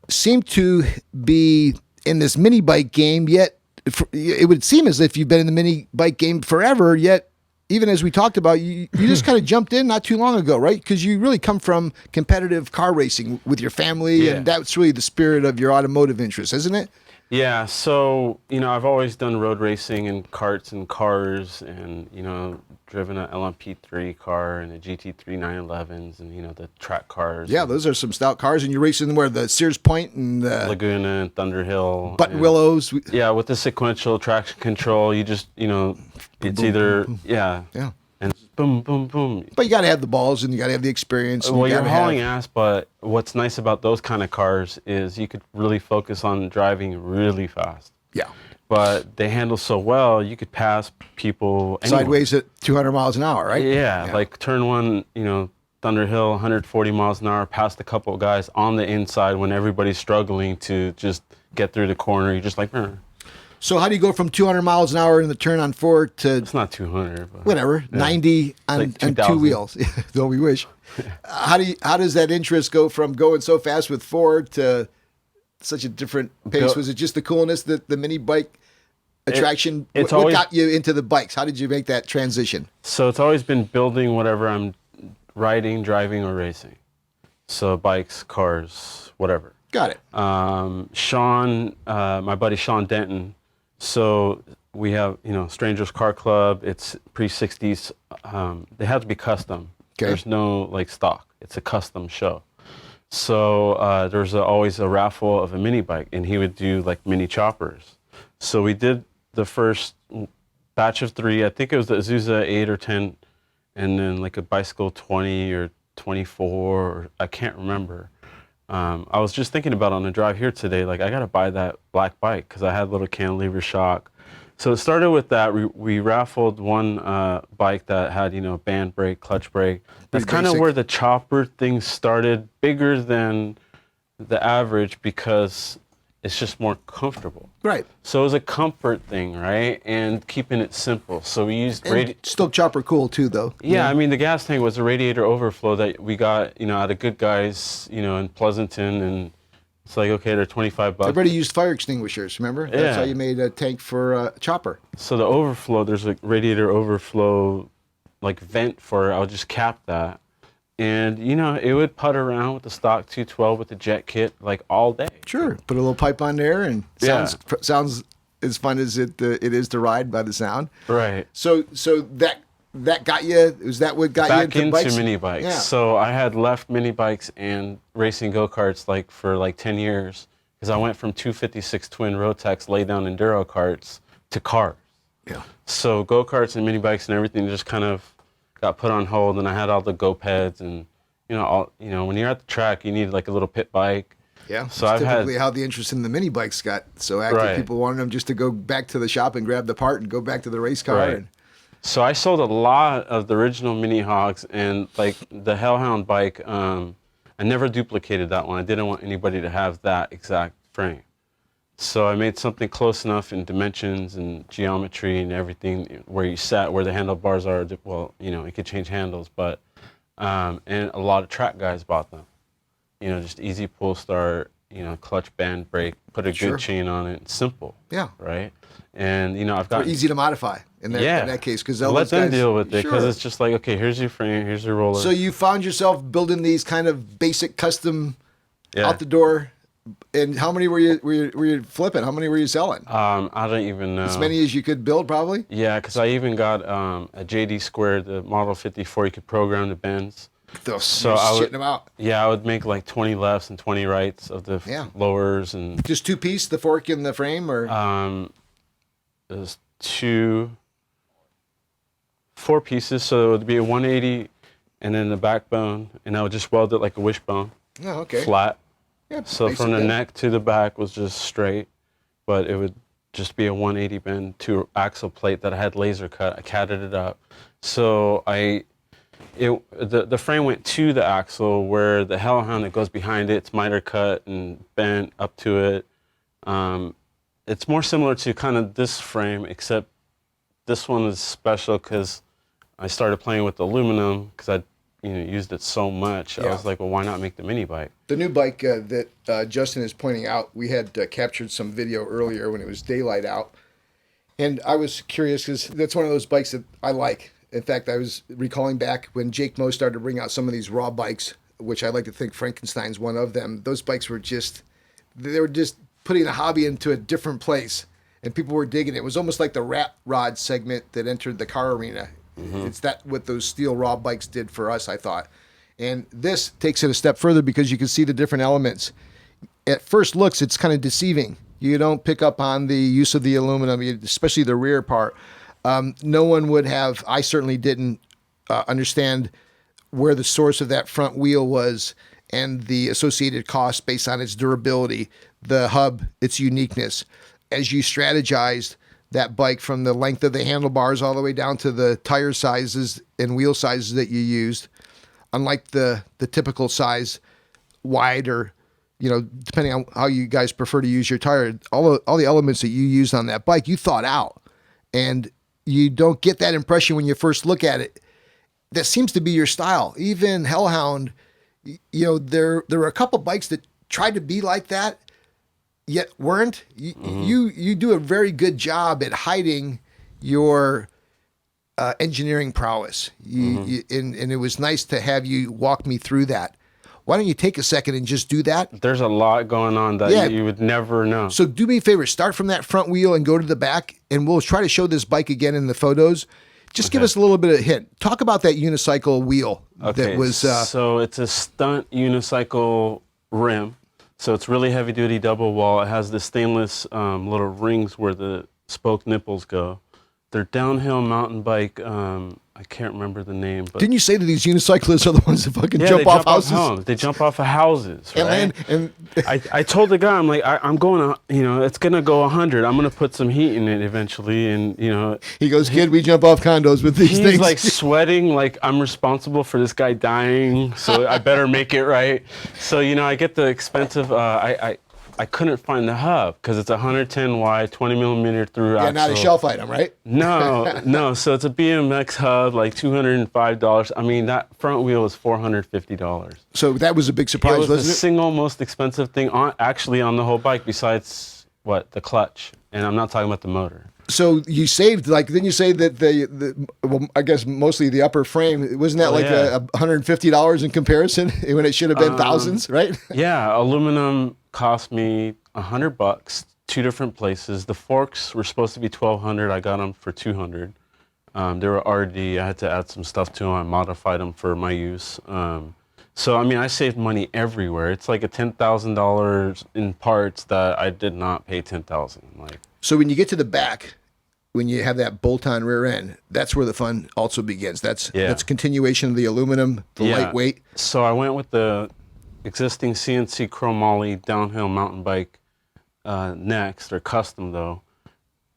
seem to be in this mini bike game, yet it would seem as if you've been in the mini bike game forever, yet even as we talked about, you just kind of jumped in not too long ago, right? Because you really come from competitive car racing with your family, Yeah. and that's really the spirit of your automotive interest, isn't it? Yeah, so, I've always done road racing and karts and cars and, driven an LMP3 car and a GT3 911s and, the track cars. Yeah, and those are some stout cars, and you're racing where the Sears Point and the Laguna and Thunder Button and- Willows. Yeah, with the sequential traction control, you just, it's either, yeah. Yeah. And boom, boom, boom. But you got to have the balls, and you got to have the experience. And Well, you you're gotta hauling have, ass, but what's nice about those kind of cars is you could really focus on driving really fast. yeah, But they handle so well, you could pass people anywhere. sideways at 200 miles an hour, right? Yeah, like turn one, Thunder Hill, 140 miles an hour, past a couple of guys on the inside when everybody's struggling to just get through the corner. You're just like, So how do you go from 200 miles an hour in the turn on 4 to it's not 200. But whatever 90 on, like on 2 2,000. wheels? Don't we wish? How does that interest go from going so fast with 4 to such a different pace? Was it just the coolness, the mini bike attraction? it's what always- got you into the bikes? How did you make that transition? So it's always been building whatever I'm riding, driving, or racing. So bikes, cars, whatever. Got it. Sean, my buddy Sean Denton. So we have, Strangers Car Club. It's pre-60s. They have to be custom. There's no like stock. It's a custom show. So there's always a raffle of a mini bike, and he would do like mini choppers. So we did the first batch of 3. I think it was the Azusa 8 or 10, and then like a bicycle 20 or 24, or I can't remember. I was just thinking about on the drive here today, like I gotta buy that black bike because I had a little cantilever shock. So it started with that. We raffled one bike that had, band brake, clutch brake. That's kind of where the chopper thing started, bigger than the average because it's just more comfortable. Right. So it was a comfort thing, right? And keeping it simple. So we used still chopper cool too, though. Yeah, I mean the gas tank was a radiator overflow that we got, out of Good Guys, in Pleasanton, and it's like, okay, they're $25. Everybody used fire extinguishers, remember? Yeah. That's how you made a tank for a chopper. So the overflow, there's a radiator overflow like vent for it. I'll just cap that. And, it would putt around with the stock 212 with the jet kit like all day. Sure. Put a little pipe on there and sounds as fun as it is to ride by the sound. Right. So that got you, was that what got back you into bikes? mini bikes? Yeah. So I had left mini bikes and racing go-karts for 10 years because I went from 256 twin Rotex lay down enduro karts to cars. Yeah. So go-karts and mini bikes and everything just kind of got put on hold, and I had all the go-peds and when you're at the track you need like a little pit bike. Yeah, so that's typically how the interest in the mini bikes got so active. Right. People wanted them just to go back to the shop and grab the part and go back to the race car. Right. And so I sold a lot of the original mini hogs, and like the Hellhound bike, I never duplicated that one. I didn't want anybody to have that exact frame. So I made something close enough in dimensions and geometry and everything where you sat, where the handlebars are. Well, you could change handles, but and a lot of track guys bought them. Just easy pull start, clutch band brake, put a good chain on it. Simple. Yeah. Right. And I've got easy to modify in that case because let them deal with it because it's just like, okay, here's your frame, here's your roller. So you found yourself building these kind of basic custom out the door. And how many were you flipping? How many were you selling? I don't even know. As many as you could build, probably. Yeah, because I even got a JD Square, the Model 54. You could program the bends. So I would shitting them out. Yeah, I would make like 20 lefts and 20 rights of the lowers and just 2-piece, the fork in the frame, or it was 4 pieces, so it would be a 180 and then the backbone, and I would just weld it like a wishbone. Oh, okay. Flat. Yeah, so from the neck to the back was just straight, but it would just be a 180 bend to axle plate that I had laser cut. I catted it up. So the frame went to the axle where the Hellhound that goes behind it's miter cut and bent up to it. It's more similar to kind of this frame, except this one is special because I started playing with aluminum because I used it so much. I was like, well, why not make the mini bike? The new bike that Justin is pointing out, we had captured some video earlier when it was daylight out. And I was curious because that's one of those bikes that I like. In fact, I was recalling back when Jake Moe started to bring out some of these raw bikes, which I like to think Frankenstein's one of them. Those bikes were just putting the hobby into a different place. And people were digging it. It was almost like the rat rod segment that entered the car arena. Mm-hmm. It's what those steel raw bikes did for us, I thought. And this takes it a step further because you can see the different elements. At first looks, it's kind of deceiving. You don't pick up on the use of the aluminum, especially the rear part. No one would have, I certainly didn't understand where the source of that front wheel was and the associated cost based on its durability, the hub, its uniqueness. As you strategized that bike from the length of the handlebars all the way down to the tire sizes and wheel sizes that you used, unlike the typical size, wide or, depending on how you guys prefer to use your tire, all the elements that you used on that bike, you thought out. And you don't get that impression when you first look at it. That seems to be your style. Even Hellhound, there were a couple bikes that tried to be like that, yet weren't. You do a very good job at hiding your engineering prowess. And it was nice to have you walk me through that. Why don't you take a second and just do that? There's a lot going on that you would never know. So do me a favor, start from that front wheel and go to the back, and we'll try to show this bike again in the photos. Just give us a little bit of a hint. Talk about that unicycle wheel Okay, that was. So it's a stunt unicycle rim. So it's really heavy duty double wall. It has the stainless little rings where the spoke nipples go. They're downhill mountain bike. I can't remember the name, but Didn't you say that these unicyclists are the ones that fucking yeah, jump they off jump houses? homes. They jump off of houses, right? And I told the guy, I'm like, I'm going to, it's going to go 100. I'm going to put some heat in it eventually. And, he goes, kid, we jump off condos with these he's things. like sweating, like I'm responsible for this guy dying, so I better make it right. So, I get the expensive, I couldn't find the hub because it's 110 wide, 20 millimeter through axle. Not a shelf item, right? No. So it's a BMX hub, like $205. I mean, that front wheel is $450. So that was a big surprise, It was wasn't the it? single most expensive thing actually on the whole bike besides, the clutch. And I'm not talking about the motor. So you saved, didn't you say that I guess mostly the upper frame, wasn't that $150 in comparison when it should have been thousands, right? Yeah, aluminum cost me $100, 2 different places. The forks were supposed to be $1,200. I got them for $200. They were RD. I had to add some stuff to them. I modified them for my use. So, I saved money everywhere. It's like a $10,000 in parts that I did not pay $10,000. So when you get to the back, when you have that bolt-on rear end, that's where the fun also begins. That's continuation of the aluminum, the lightweight. So I went with the existing CNC chromoly downhill mountain bike next, or custom though,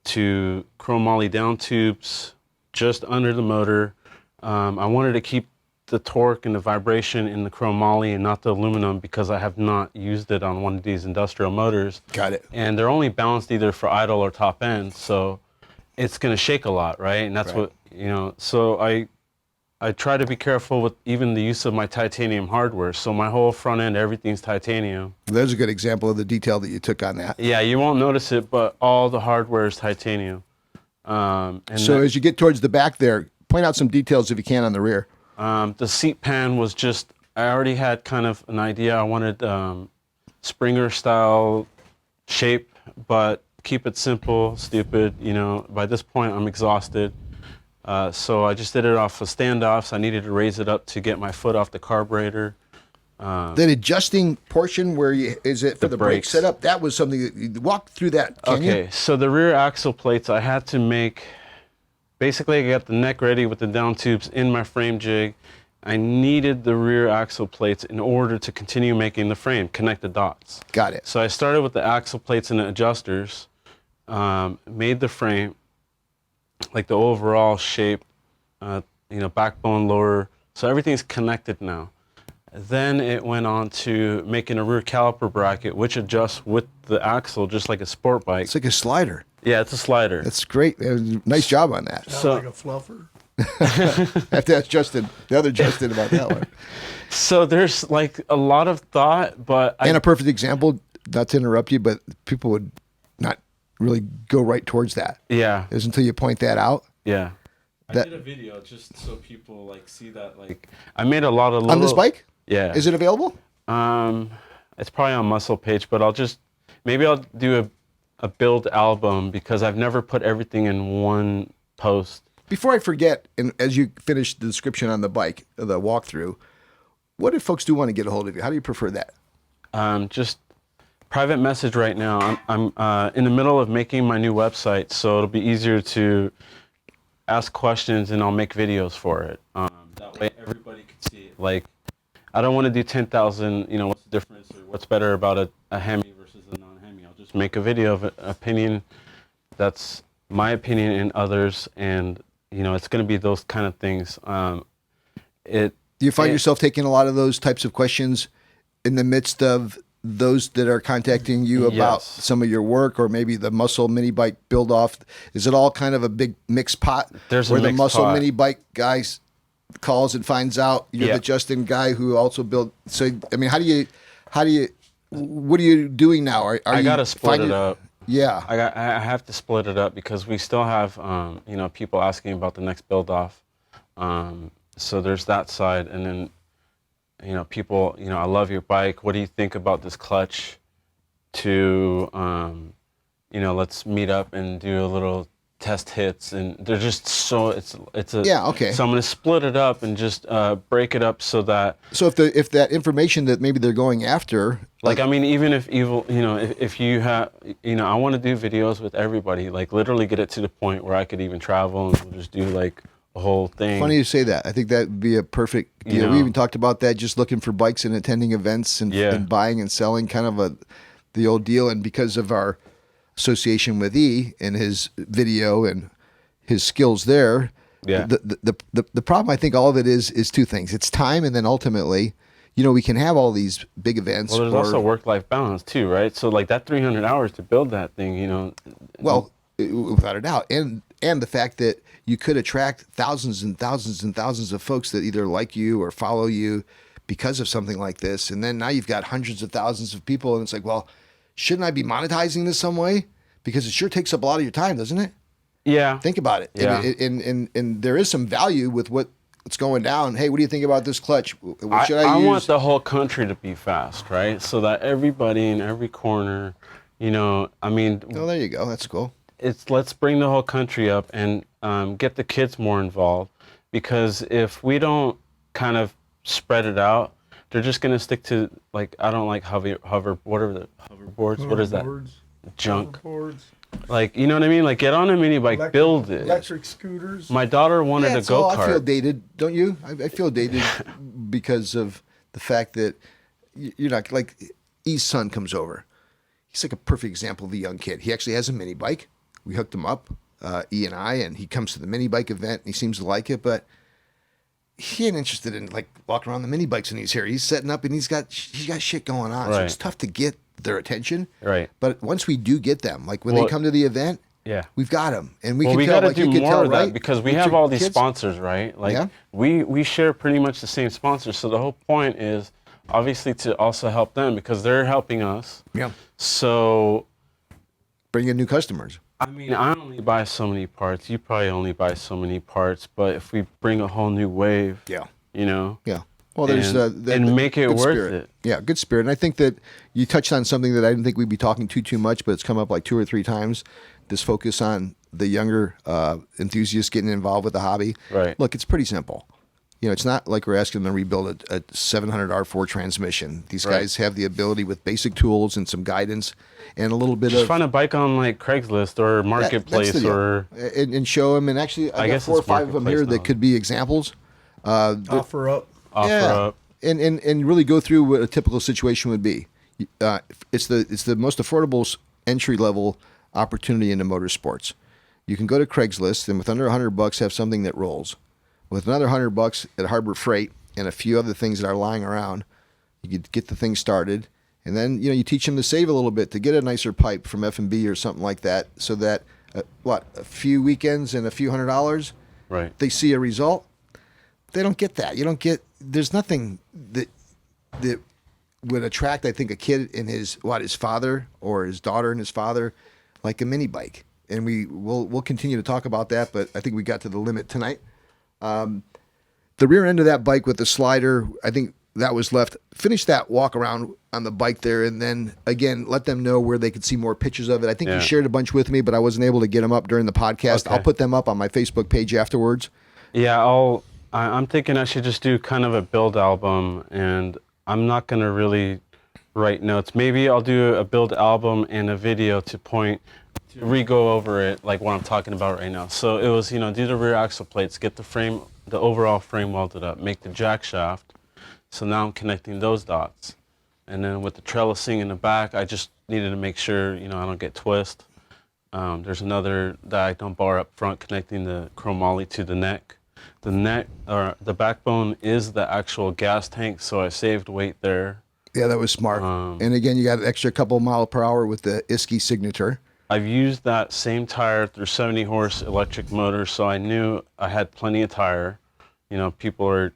to chromoly down tubes just under the motor. I wanted to keep the torque and the vibration in the chromoly and not the aluminum because I have not used it on one of these industrial motors. Got it. And they're only balanced either for idle or top end, so it's going to shake a lot, right? And that's what, so I try to be careful with even the use of my titanium hardware. So my whole front end, everything's titanium. There's a good example of the detail that you took on that. Yeah, you won't notice it, but all the hardware is titanium. As you get towards the back there, point out some details if you can on the rear. The seat pan was just, I already had kind of an idea. I wanted Springer style shape, but keep it simple, stupid. By this point I'm exhausted. So I just did it off of standoffs. I needed to raise it up to get my foot off the carburetor. That adjusting portion where is it for the brake setup? That was something that you walked through that. Can you? So the rear axle plates I had to make. Basically, I got the neck ready with the down tubes in my frame jig. I needed the rear axle plates in order to continue making the frame, connect the dots. Got it. So I started with the axle plates and the adjusters, made the frame, like the overall shape, backbone lower. So everything's connected now. Then it went on to making a rear caliper bracket, which adjusts with the axle, just like a sport bike. It's like a slider. Yeah, it's a slider. That's great. Nice job on that. Sound like a fluffer. I have to ask Justin, the other Justin, about that one. So there's like a lot of thought, but and a perfect example, not to interrupt you, but people would not really go right towards that. Yeah. It's until you point that out. Yeah. I did a video just so people see that I made a lot of little... On this bike? Yeah. Is it available? It's probably on Muscle Page, but I'll do a build album because I've never put everything in one post. Before I forget, and as you finish the description on the bike, the walkthrough, what if folks do want to get a hold of you? How do you prefer that? Just private message right now. I'm in the middle of making my new website, so it'll be easier to ask questions and I'll make videos for it. That way everybody can see it. I don't want to do 10,000, what's the difference or what's better about a Hemi versus a non-Hemi. I'll just make a video of an opinion that's my opinion and others, and it's going to be those kind of things. Do you find yourself taking a lot of those types of questions in the midst of those that are contacting you about some of your work, or maybe the muscle mini bike build off? Is it all kind of a big mixed pot? There's where a the mixed muscle pot. Mini bike guys calls and finds out you're the Justin guy who also built. So I mean, what are you doing now? I gotta split it up. Yeah, I have to split it up because we still have people asking about the next build off. So there's that side, and then people, I love your bike. What do you think about this clutch? To let's meet up and do a little test hits, and they're just so it's a okay. So I'm gonna split it up and just break it up so that if that information that maybe they're going after, I mean, even if if you have, I want to do videos with everybody, like literally get it to the point where I could even travel and we'll just do like a whole thing. Funny you say that. I think that would be a perfect deal. We even talked about that, just looking for bikes and attending events and buying and selling, kind of the old deal. And because of our association with E and his video and his skills there, the problem, I think all of it is two things. It's time, and then ultimately, we can have all these big events. Well, there's also work-life balance too, right? So like that 300 hours to build that thing, Well, without a doubt. And the fact that you could attract thousands and thousands and thousands of folks that either like you or follow you because of something like this. And then now you've got hundreds of thousands of people, and it's like, well, shouldn't I be monetizing this some way? Because it sure takes up a lot of your time, doesn't it? Yeah. Think about it. Yeah. And there is some value with what's going down. Hey, what do you think about this clutch? What should I use? I want the whole country to be fast, right? So that everybody in every corner, I mean. Oh, there you go. That's cool. Let's bring the whole country up and get the kids more involved, because if we don't kind of spread it out, they're just gonna stick to, like, I don't like hoverboards. What is that? Junk. Hoverboards. Like, you know what I mean? Like, get on a mini bike, build it. Electric scooters. My daughter wanted a go-kart. I feel dated, don't you? I feel dated because of the fact that you're not, like, E's son comes over. He's like a perfect example of a young kid. He actually has a mini bike. We hooked him up, E and I, and he comes to the mini bike event and he seems to like it, but he ain't interested in like walking around the mini bikes when he's here. He's setting up and he's got shit going on. Right. So it's tough to get their attention. Right. But once we do get them, like when they come to the event, we've got them, and we can tell. Like, you do more of that, right? because we have all these sponsors, right? Like we share pretty much the same sponsors. So the whole point is obviously to also help them, because they're helping us. Yeah. So bring in new customers. I mean, I only buy so many parts. You probably only buy so many parts. But if we bring a whole new wave, Yeah. Well, there's and make it worth it. Yeah, good spirit. And I think that you touched on something that I didn't think we'd be talking too much, but it's come up like 2 or 3 times. This focus on the younger enthusiasts getting involved with the hobby. Right. Look, it's pretty simple. It's not like we're asking them to rebuild a 700 R4 transmission. These guys have the ability with basic tools and some guidance and a little bit just find a bike on like Craigslist or Marketplace and show them. And actually, I got 4 or 5 of them here that could be examples. Offer up. And really go through what a typical situation would be. It's the most affordable entry level opportunity into motorsports. You can go to Craigslist and with under $100 have something that rolls. With another $100 at Harbor Freight and a few other things that are lying around, you could get the thing started. And then you teach them to save a little bit to get a nicer pipe from F&B or something like that, so that a few weekends and a few $100, they see a result. They don't get that. There's nothing that would attract, I think, a kid in his father or his daughter and his father, like a mini bike. And we'll continue to talk about that, but I think we got to the limit tonight. The rear end of that bike with the slider, I think that was left. Finish that walk around on the bike there, and then again let them know where they could see more pictures of it. I think you shared a bunch with me, but I wasn't able to get them up during the podcast. Okay. I'll put them up on my Facebook page afterwards. Yeah, I'm thinking I should just do kind of a build album, and I'm not going to really write notes. Maybe I'll do a build album and a video to re-go over it, like what I'm talking about right now. So it was, do the rear axle plates, get the overall frame welded up, make the jack shaft. So now I'm connecting those dots. And then with the trellising in the back, I just needed to make sure, I don't get twist. There's another that I don't bar up front, connecting the chromoly to the neck. The neck, or the backbone, is the actual gas tank, so I saved weight there. Yeah, that was smart. And again, you got an extra couple mile per hour with the Isky signature. I've used that same tire through 70 horse electric motor, so I knew I had plenty of tire. People are,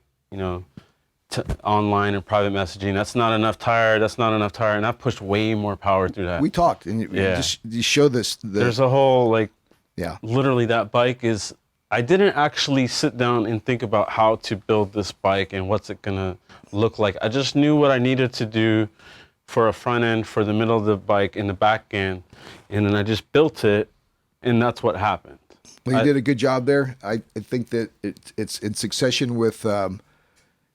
online and private messaging, that's not enough tire, and I pushed way more power through that. We talked, and you show this. There's a whole, literally that bike is, I didn't actually sit down and think about how to build this bike and what's it gonna look like. I just knew what I needed to do for a front end, for the middle of the bike, and the back end, and then I just built it, and that's what happened. Well, you did a good job there. I think that it's in succession with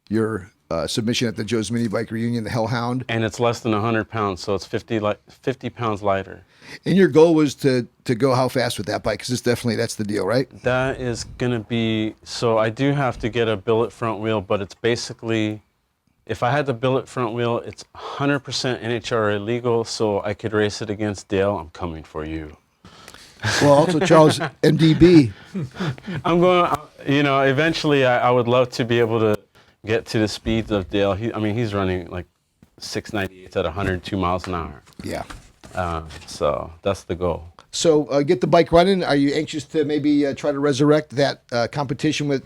your submission at the Joe's Minibike Reunion, the Hellhound. And it's less than 100 pounds, so it's 50 pounds lighter. And your goal was to go how fast with that bike? Because that's the deal, right? That is going to be, so I do have to get a billet front wheel, but it's basically, if I had the billet front wheel, it's 100% NHRA illegal, so I could race it against Dale. I'm coming for you. Well, also Charles MDB. I'm going, eventually I would love to be able to get to the speeds of Dale. He's running like 698 at 102 miles an hour. Yeah. So that's the goal. So get the bike running. Are you anxious to maybe try to resurrect that competition with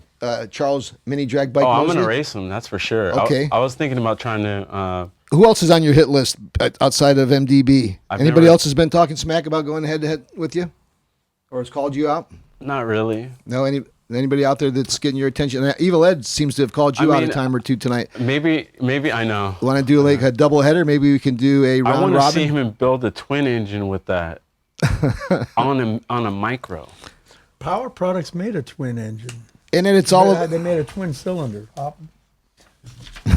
Charles Mini Drag Bike? I'm going to race him, that's for sure. Okay. I was thinking about trying to... Who else is on your hit list outside of MDB? Anybody else has been talking smack about going head-to-head with you? Or has called you out? Not really. No, anybody out there that's getting your attention? Evil Ed seems to have called you out a time or two tonight. Maybe I know. Want to do like a double header? Maybe we can do a round robin. I want to see him build a twin engine with that on a micro. Power Products made a twin engine. And then they made a twin cylinder.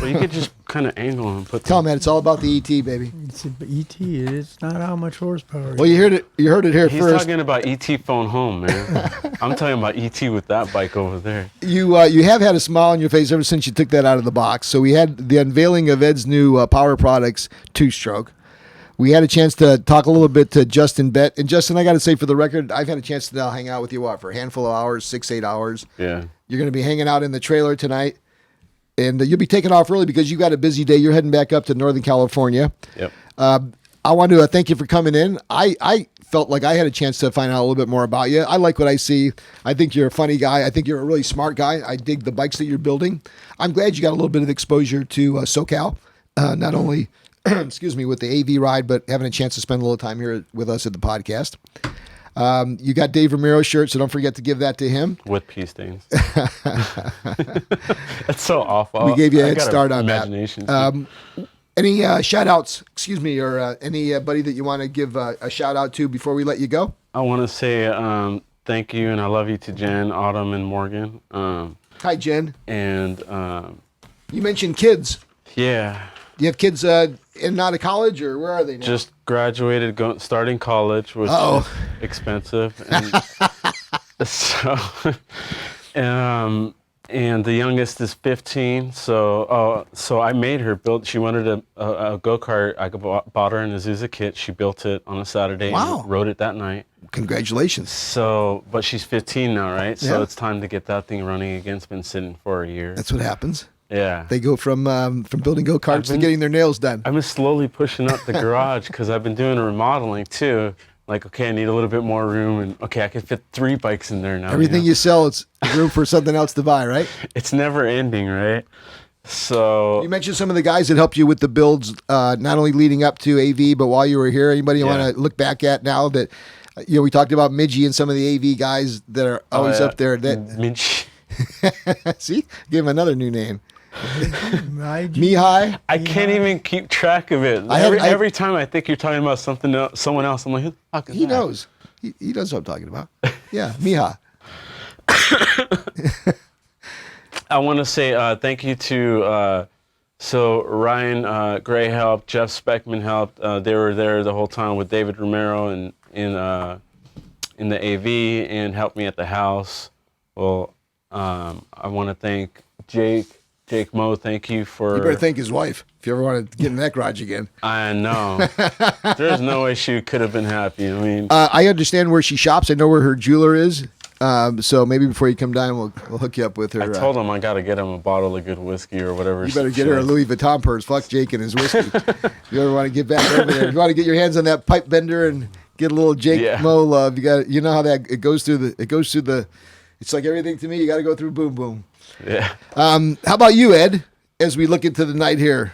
Well, you could just kind of angle and put. Tell him, man, it's all about the ET, baby. It's ET. It's not how much horsepower. Well, you heard it here He's first. He's talking about ET phone home, man. I'm talking about ET with that bike over there. You have had a smile on your face ever since you took that out of the box. So we had the unveiling of Ed's new Power Products 2-stroke. We had a chance to talk a little bit to Justin Bett. And Justin, I got to say for the record, I've had a chance to now hang out with you for a handful of hours, 6-8 hours. Yeah. You're going to be hanging out in the trailer tonight. And you'll be taking off early because you got a busy day. You're heading back up to Northern California. Yep. I want to thank you for coming in. I felt like I had a chance to find out a little bit more about you. I like what I see. I think you're a funny guy. I think you're a really smart guy. I dig the bikes that you're building. I'm glad you got a little bit of exposure to SoCal, not only excuse me, with the AV ride, but having a chance to spend a little time here with us at the podcast. You got Dave Romero's shirt, so don't forget to give that to him. With pea stains. That's so awful. We gave you a head start on that. Imagination. Any shout-outs, or anybody that you want to give a shout-out to before we let you go? I want to say thank you and I love you to Jen, Autumn, and Morgan. Hi, Jen. And you mentioned kids. Yeah. Do you have kids in and out of college, or where are they now? Just graduated, starting college, which is expensive. And so, and the youngest is 15. So I made her build. She wanted a go-kart. I bought her an Azusa kit. She built it on a Saturday and rode it that night. Congratulations. So, but she's 15 now, right? So it's time to get that thing running again. It's been sitting for a year. That's what happens. Yeah. They go from building go-karts to getting their nails done. I've been slowly pushing up the garage because I've been doing remodeling too. Like, okay, I need a little bit more room, and okay, I can fit 3 bikes in there now. Everything you sell, it's room for something else to buy, right? It's never ending, right? So you mentioned some of the guys that helped you with the builds, not only leading up to AV, but while you were here. Anybody you want to look back at now that, we talked about Midgie and some of the AV guys that are always up there. That Midgie. See, give him another new name. Mihai. I can't even keep track of it. Every time I think you're talking about someone else, I'm like, who the fuck is that? He knows. He knows what I'm talking about. Yeah, Miha. I want to say thank you to Ryan Gray helped, Jeff Speckman helped. They were there the whole time with David Romero and in the AV and helped me at the house. Well, I want to thank Jake Moe, thank you for... You better thank his wife if you ever want to get in that garage again. I know. There's no way she could have been happy. I mean... I understand where she shops. I know where her jeweler is. So maybe before you come down, we'll hook you up with her. I told him I got to get him a bottle of good whiskey or whatever. You better get her a Louis Vuitton purse. Fuck Jake and his whiskey. If you ever want to get back over there. If you want to get your hands on that pipe bender and get a little Jake Moe love, you know how that it goes through the... It's like everything to me. You got to go through boom, boom. Yeah. How about you, Ed? As we look into the night here,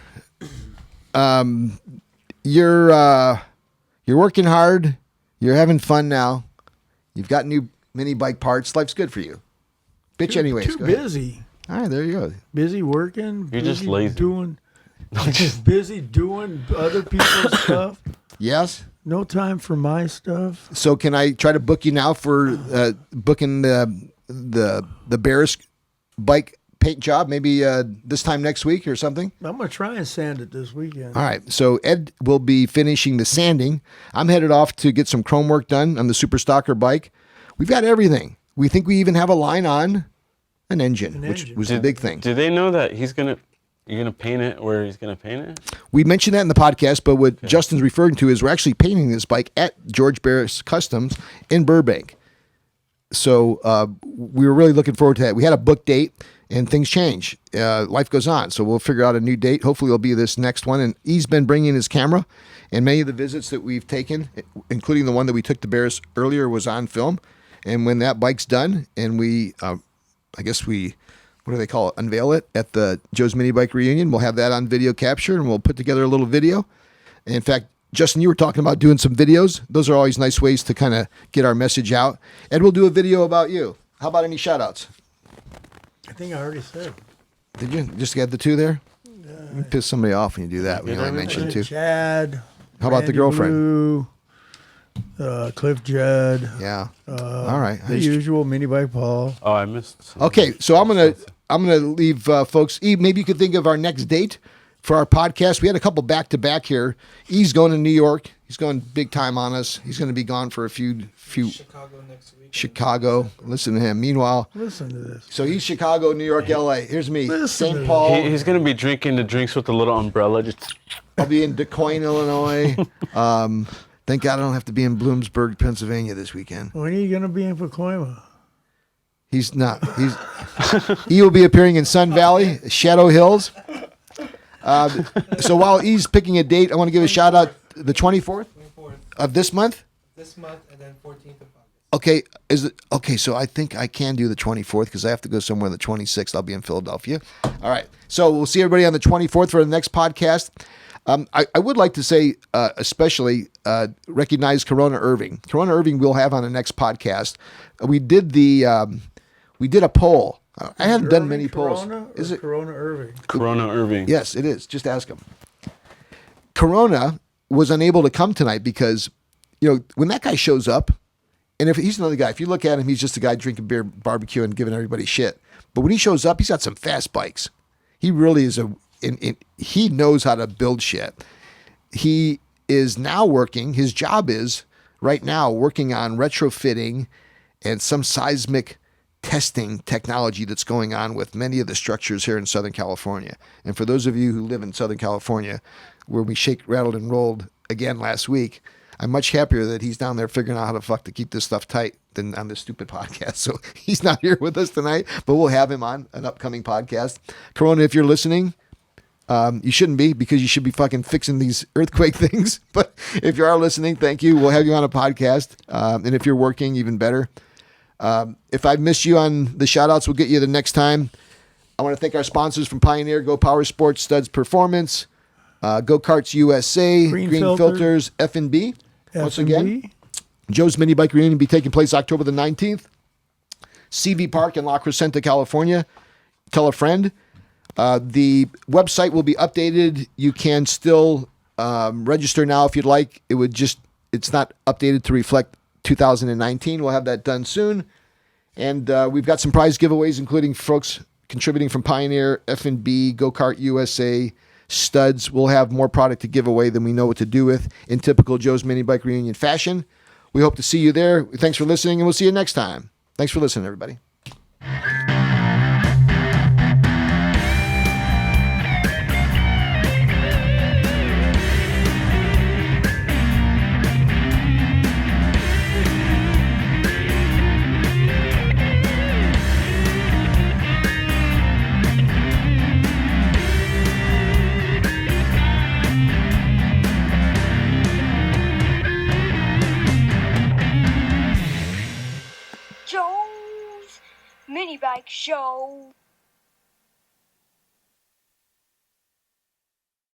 you're working hard. You're having fun now. You've got new mini bike parts. Life's good for you. Bitch, anyways. Too busy. All right, there you go. Busy working. You're just lazy. Just busy doing other people's stuff. Yes. No time for my stuff. So can I try to book you now for booking the Barris bike paint job? Maybe this time next week or something. I'm gonna try and sand it this weekend. All right. So Ed will be finishing the sanding. I'm headed off to get some chrome work done on the Super Stocker bike. We've got everything. We think we even have a line on an engine, which was the big thing. Do they know that you're gonna paint it where he's gonna paint it? We mentioned that in the podcast, but what Justin's referring to is we're actually painting this bike at George Barris Customs in Burbank. So we were really looking forward to that. We had a book date, and things change. Life goes on, so we'll figure out a new date. Hopefully it'll be this next one. And he's been bringing his camera, and many of the visits that we've taken, including the one that we took to Barris earlier, was on film. And when that bike's done, and we, what do they call it? Unveil it at the Joe's Minibike Reunion. We'll have that on video capture, and we'll put together a little video. And in fact, Justin, you were talking about doing some videos. Those are always nice ways to kind of get our message out. Ed will do a video about you. How about any shout-outs? I think I already said. Did you just get the two there? You piss somebody off when you do that. We only mentioned two. Chad. How about the girlfriend? Blue, Cliff Judd. Yeah. All right. The usual Minibike Paul. Oh, I missed something. Okay, so I'm gonna leave folks. E, maybe you could think of our next date for our podcast. We had a couple back to back here. E's going to New York. He's going big time on us. He's going to be gone for a few. Chicago next week. Chicago. Listen to him. Meanwhile, Listen to this. so he's Chicago, New York, LA. Here's me, Listen to St. this. Paul. He's gonna be drinking the drinks with the little umbrella. Just I'll be in DeQuoin, Illinois. Thank God I don't have to be in Bloomsburg, Pennsylvania this weekend. When are you gonna be in Pacoima? He's not. He will be appearing in Sun Valley, Shadow Hills. So while he's picking a date, I want to give a shout out the 24th 24th of this month. this month, and then 14th of August. Okay, is it okay? So I think I can do the 24th because I have to go somewhere the 26th. I'll be in Philadelphia. All right. So we'll see everybody on the 24th for the next podcast. I would like to say, especially recognize Corona Irving. Corona Irving we'll have on the next podcast. We did a poll. I haven't done many polls. Is it Corona Irving? Corona Irving. Yes, it is. Just ask him. Corona was unable to come tonight because, when that guy shows up, and if he's another guy, if you look at him, he's just a guy drinking beer, barbecue, and giving everybody shit. But when he shows up, he's got some fast bikes. He really is he knows how to build shit. He is now working. His job is right now working on retrofitting and some seismic testing technology that's going on with many of the structures here in Southern California. And for those of you who live in Southern California, where we shake, rattled, and rolled again last week, I'm much happier that he's down there figuring out how to keep this stuff tight than on this stupid podcast. So he's not here with us tonight, but we'll have him on an upcoming podcast. Corona, if you're listening, you shouldn't be, because you should be fucking fixing these earthquake things. But if you are listening, thank you. We'll have you on a podcast. And if you're working, even better. If I've missed you on the shout outs, we'll get you the next time. I want to thank our sponsors from Pioneer, Go Power Sports, Studs Performance, Go Karts USA, Green Filters, F&B. Once again, Joe's Minibike Reunion will be taking place October the 19th. CV Park in La Crescenta, California. Tell a friend. The website will be updated. You can still register now if you'd like. It's not updated to reflect 2019. We'll have that done soon. And we've got some prize giveaways, including folks contributing from Pioneer, F&B, Go Kart USA, Studs. We'll have more product to give away than we know what to do with in typical Joe's Minibike Reunion fashion. We hope to see you there. Thanks for listening, and we'll see you next time. Thanks for listening, everybody. Joe's Minibike Show.